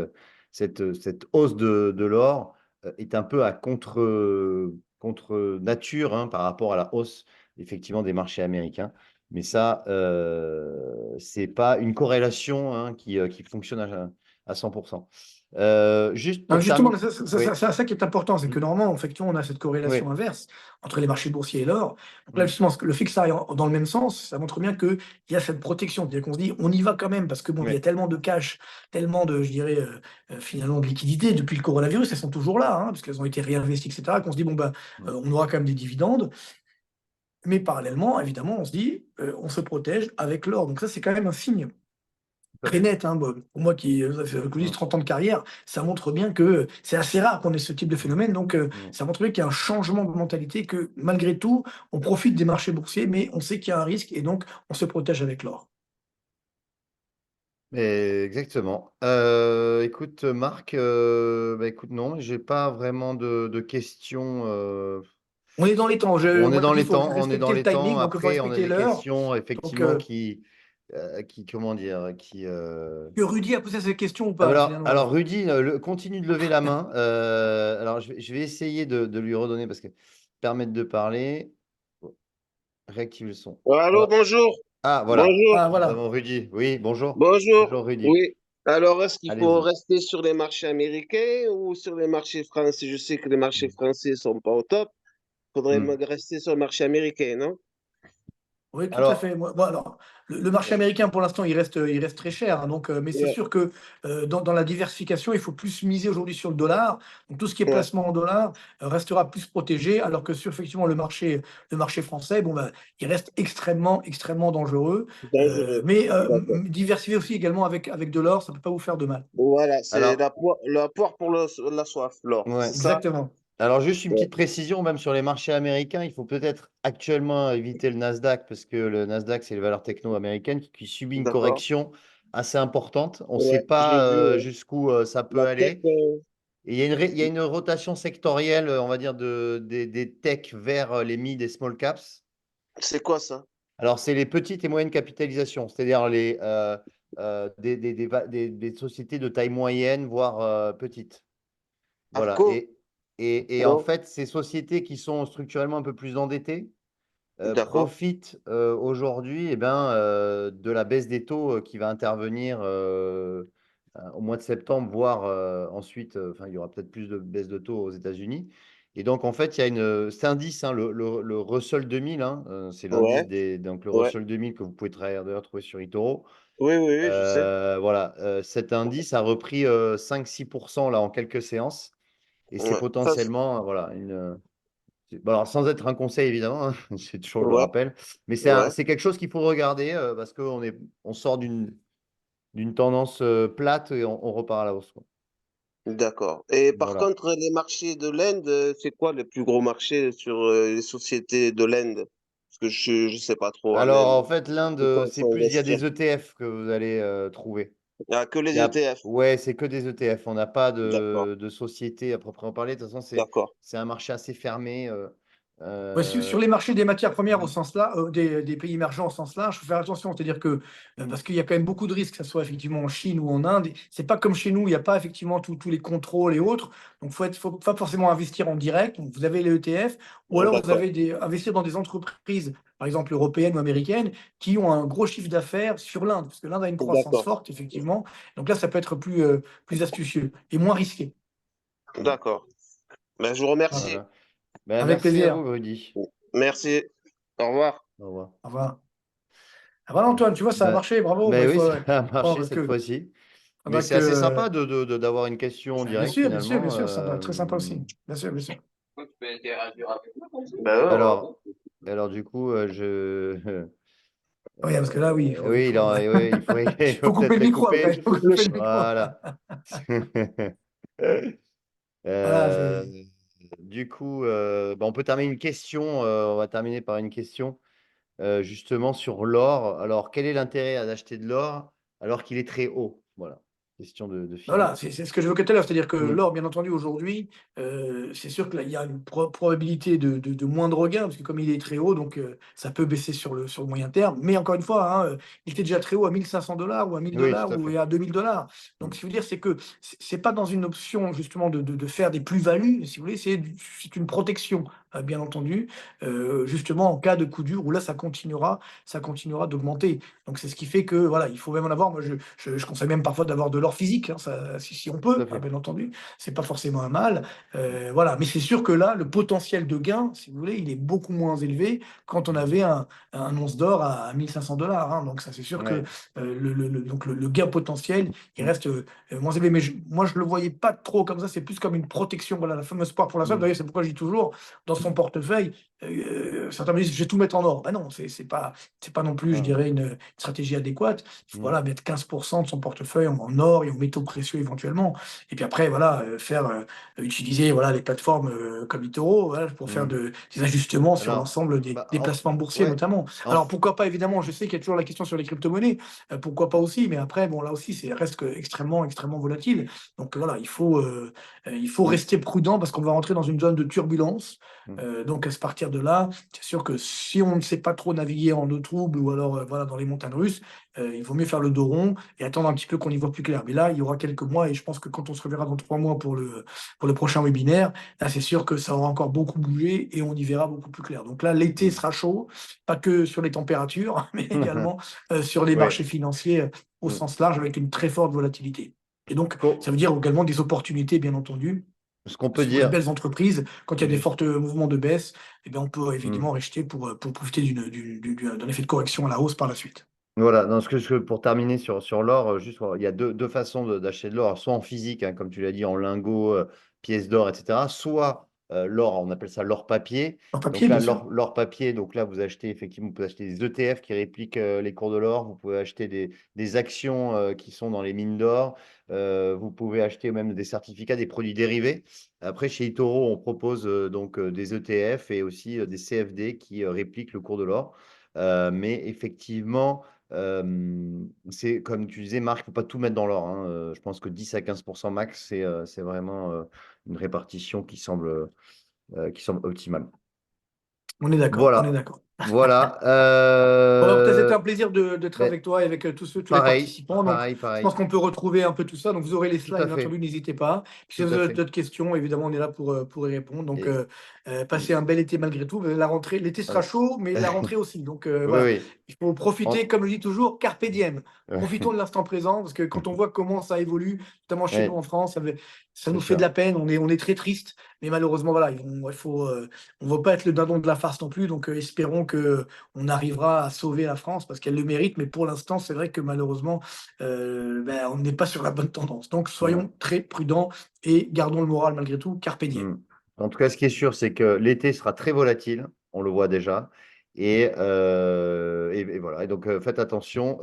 hausse de l'or est un peu à contre nature hein, par rapport à la hausse effectivement des marchés américains. Mais ça, c'est pas une corrélation hein, qui fonctionne à 100%. Juste Alors pour justement, terminer. Oui, c'est ça qui est important, c'est mm, que normalement, effectivement, on a cette corrélation oui, inverse entre les marchés boursiers et l'or. Donc là, mm, justement, le fait que ça aille dans le même sens, ça montre bien qu'il y a cette protection. C'est-à-dire qu'on se dit, on y va quand même, parce que bon, il y a oui, tellement de cash, tellement de, je dirais, finalement, de liquidités depuis le coronavirus, elles sont toujours là, hein, parce qu'elles ont été réinvesties, etc., qu'on se dit, bon, ben, mm, on aura quand même des dividendes. Mais parallèlement, évidemment, on se dit, on se protège avec l'or. Donc ça, c'est quand même un signe tout à très fait. net, hein, pour moi qui ça fait que je dis Mm, 30 ans de carrière, ça montre bien que c'est assez rare qu'on ait ce type de mm, phénomène. Donc, mm. ça montre bien qu'il y a un changement de mentalité, que malgré tout, on profite des marchés boursiers, mais on sait qu'il y a un risque et donc on se protège avec l'or. Exactement. Écoute, Marc, bah, écoute, non, j'ai pas vraiment de questions. On est dans les temps. On On est m'a dans dit qu'il les faut temps, on est dans respecter le les temps. timing, donc il faut Après, on a respecter des l'heure. questions Donc, effectivement comment dire, que Rudy a posé cette question ou Ah, bah, pas, finalement? alors Rudy, continue de lever la main. Alors, je vais essayer de lui redonner parce que permettre de parler. Bon, réactive le son. Allô, Alors, bonjour. ah, voilà. Bonjour. Ah, Nous voilà. avons Rudy. Oui, bonjour. Bonjour. Bonjour Rudy. Oui. Alors, est-ce qu'il faut Allez-y. rester sur les marchés américains ou sur les marchés français? Je sais que les marchés Mm, français sont pas au top. Faudrait mm. rester sur le marché américain, non? Oui, tout à Alors, fait. Moi, alors, le marché américain, pour l'instant, il reste très cher, hein, donc, mais c'est Ouais, sûr que dans la diversification, il faut plus miser aujourd'hui sur le dollar. Donc, tout ce qui est ouais, placement en dollars restera plus protégé, alors que sur effectivement le marché français, bon, bah, il reste extrêmement, extrêmement dangereux. dangereux. Mais D'accord. diversifier aussi également avec de l'or, ça ne peut pas vous faire de mal. Voilà, c'est alors, la poire pour la soif, l'or. ouais. C'est ça? Exactement. Alors, juste une Ouais, petite précision, même sur les marchés américains, il faut peut-être actuellement éviter le Nasdaq parce que le Nasdaq, c'est les valeurs techno américaines qui subit une d'accord. correction assez importante. On ne sait Ouais, j'ai pas vu jusqu'où ça peut la tech. aller. Et il y a une rotation sectorielle, on va dire, des techs vers les mid et small caps. C'est quoi ça? Alors, c'est les petites et moyennes capitalisations, c'est-à-dire des sociétés de taille moyenne, voire petite. Voilà. Arco? Et en Non, fait, ces sociétés qui sont structurellement un peu plus endettées d'accord. profitent aujourd'hui eh ben, de la baisse des taux qui va intervenir au mois de septembre, voire ensuite, enfin, il y aura peut-être plus de baisse de taux aux États-Unis. Et donc, en fait, il y a cet indice, hein, le Russell 2000, hein, c'est l'indice Ouais, donc le ouais. Russell 2000 que vous pouvez d'ailleurs trouver sur eToro. Oui, oui, oui, je sais. Voilà, cet indice a repris 5-6% là en quelques séances. Et c'est Ouais. Ça, potentiellement, voilà, bon, alors, sans être un conseil évidemment, hein, c'est toujours je le ouais, rappelle, mais ouais. c'est quelque chose qu'il faut regarder parce on sort d'une tendance plate et on repart à la hausse, quoi. D'accord. Et par Voilà. contre, les marchés de l'Inde, c'est quoi les plus gros marchés sur les sociétés de l'Inde? Parce que je sais pas trop, hein, Alors, même. en fait, l'Inde, De quoi il c'est faut plus, il y a investir? des ETF que vous allez trouver. Ah, que les ETF. Ouais, c'est que des ETF. On n'a pas D'accord, de société à proprement parler. De toute façon, d'accord, c'est un marché assez fermé. Ouais, sur Euh, les marchés des matières premières au mmh, sens là, des pays émergents au sens large, il faut faire attention. C'est-à-dire que, parce qu'il y a quand même beaucoup de risques, que ça soit effectivement en Chine ou en Inde. C'est pas comme chez nous, il y a pas effectivement tous les contrôles et autres. Donc faut pas forcément investir en direct. Donc vous avez les ETF ou alors vous d'accord, avez investir dans des entreprises, par exemple européennes ou américaines, qui ont un gros chiffre d'affaires sur l'Inde, parce que l'Inde a une croissance d'accord, forte effectivement. Donc là, ça peut être plus astucieux et moins risqué. mmh, d'accord. Ben, je vous remercie. voilà. Ben, Avec merci à plaisir. vous, Rudy. Merci. Au revoir. Au revoir. Au revoir. Ah voilà Antoine, tu vois, ça a Bah, marché, bravo. Bah, mais il oui, faut, ça a bon, marché parce cette que, fois-ci. Mais faudra c'est assez sympa que, d'avoir une question en bah, bien direct sûr, bien sûr, bien finalement. sûr, sympa, très sympa aussi. Bien sûr, bien sûr. Ben, ouais, Alors, alors du coup, Oui, parce que là, oui, oui, oui, il il faut faut couper peut-être le les micro couper. après, il faut le couper le micro. Voilà. Voilà, Euh, du coup, bah, on peut terminer une question. On va terminer par une question justement sur l'or. Alors, quel est l'intérêt d'acheter de l'or alors qu'il est très haut? Voilà, question de voilà, Philippe. c'est ce que j'évoquais tout à l'heure, c'est-à-dire que Mm. l'or, bien entendu, aujourd'hui, c'est sûr que là, il y a une probabilité de moindre gain, parce que comme il est très haut, donc ça peut baisser sur le moyen terme. Mais encore une fois, hein, il était déjà très haut à 1500 $ ou à 1000 Oui, dollars tout à ou fait. à 2000 $. Donc, Mm. ce que je veux dire, c'est que c'est pas dans une option justement de faire des plus-values, si vous voulez, c'est une protection, bien entendu, justement en cas de coup dur où là, ça continuera d'augmenter. Donc, c'est ce qui fait que, voilà, il faut même en avoir. Moi, je conseille même parfois d'avoir de l'or physique, hein, si on Tout peut, à hein, fait. bien entendu. C'est pas forcément un mal. Voilà. Mais c'est sûr que là, le potentiel de gain, si vous voulez, il est beaucoup moins élevé quand on avait un once d'or à 1500 $. Hein. Donc, ça, c'est sûr que Ouais. donc le gain potentiel, il Mm. reste moins élevé. Mais moi, je le voyais pas trop comme ça. C'est plus comme une protection. Voilà, la fameuse sport pour la somme. Mm. D'ailleurs, c'est pourquoi je dis toujours, dans son portefeuille, certains me disent, je vais tout mettre en or. Ben non, c'est pas non plus, je Ah. dirais, une stratégie adéquate. Il faut Mm. voilà, mettre 15% de son portefeuille en or et en métaux précieux éventuellement. Et puis après, voilà, utiliser voilà, les plateformes comme eToro voilà, pour faire Mm. des ajustements sur Alors, l'ensemble des, bah, des placements boursiers ouais. notamment. En Alors f- pourquoi pas, évidemment, je sais qu'il y a toujours la question sur les crypto-monnaies, pourquoi pas aussi, mais après, bon, là aussi, c'est reste extrêmement, extrêmement volatile. Donc voilà, il faut Mm. rester prudent parce qu'on va rentrer dans une zone de turbulence. Mm. Donc à partir de là, c'est sûr que si on ne sait pas trop naviguer en eau trouble ou alors voilà, dans les montagnes russes, il vaut mieux faire le dos rond et attendre un petit peu qu'on y voit plus clair. Mais là, il y aura quelques mois et je pense que quand on se reverra dans 3 mois pour le prochain webinaire, là, c'est sûr que ça aura encore beaucoup bougé et on y verra beaucoup plus clair. Donc là, l'été Mm. sera chaud, pas que sur les températures, mais également sur les marchés Ouais. financiers au Mm. sens large avec une très forte volatilité. Et donc, ça Co- veut dire également des opportunités, bien entendu, Ce qu'on peut sur les dire, belles entreprises, quand il y a des juste. forts mouvements de baisse, eh bien, on peut Mm. évidemment racheter pour profiter d'un effet de correction à la hausse par la suite. Voilà, dans pour terminer sur l'or, juste, voilà, il y a deux façons d'acheter de l'or, soit en physique, hein, comme tu l'as dit, en lingots, pièces d'or, etc. Soit l'or, on appelle ça l'or papier. En Donc papier, là, bien sûr. l'or papier, donc là, vous achetez effectivement, vous pouvez acheter des ETF qui répliquent les cours de l'or, vous pouvez acheter des actions qui sont dans les mines d'or, vous pouvez acheter même des certificats, des produits dérivés. Après, chez eToro, on propose donc des ETF et aussi des CFD qui répliquent le cours de l'or. Mais effectivement, c'est comme tu disais, Marc, il ne faut pas tout mettre dans l'or, hein. Je pense que 10 à 15% max, c'est vraiment une répartition qui semble optimale. On est d'accord, on est Voilà. d'accord. Voilà. Bon, alors, c'était un plaisir d'être Ben, avec toi et avec tous les pareil, participants. Donc, je pareil. pense qu'on peut retrouver un peu tout ça. Donc, vous aurez les Tout à slides, bien entendu, fait, n'hésitez pas. Puis, si tout vous à avez fait. d'autres questions, évidemment, on est là pour y répondre. Donc, Et, passez un bel été malgré tout. La rentrée, l'été sera ouais. chaud, mais la rentrée aussi. Donc, Oui, voilà, oui. il faut profiter, En- comme je dis toujours, carpe diem. Profitons de l'instant présent, parce que quand on voit comment ça évolue, notamment chez nous Ouais, en France, ça c'est nous fait de ça. la peine. On est très triste, mais malheureusement, voilà, on ne va pas être le dindon de la farce non plus. Donc, espérons que on arrivera à sauver la France parce qu'elle le mérite. Mais pour l'instant, c'est vrai que malheureusement, on n'est pas sur la bonne tendance. Donc, Ouais. soyons très prudents et gardons le moral malgré tout. Carpe diem. Mm. En tout cas, ce qui est sûr, c'est que l'été sera très volatile, on le voit déjà. Et voilà. Et donc, faites attention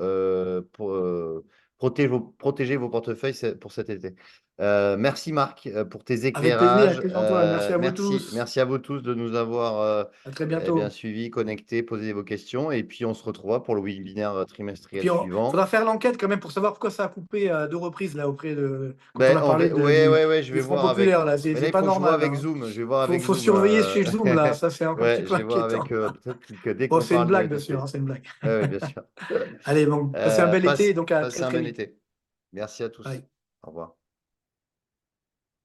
protégez vos portefeuilles pour cet été. Merci Marc pour tes Avec éclairages. plaisir, Antoine. Merci à vous Merci, tous. merci à vous tous de nous avoir À très bien bientôt. suivis, connectés, posé vos questions. Et puis, on se retrouvera pour le webinaire Et trimestriel puis, il suivant. faudra faire l'enquête quand même pour savoir pourquoi ça a coupé à 2 reprises là auprès de quand on Ben, a parlé ouais, je du vais Front voir avec. populaire là. Mais là, C'est il pas faut que je vois normal avec là. Zoom. Je vais voir avec Faut Zoom. surveiller chez Zoom là. Ça, c'est encore un petit Ouais, peu je vais voir inquiétant. avec eux. Peut-être que dès Bon, qu'on c'est une parle de blague, bien sûr, NFP. hein, c'est une blague. Ouais, bien sûr. Allez, bon, passez un bel été, donc à Passez très un très bon vite. été. Merci à tous. Bye. Au revoir.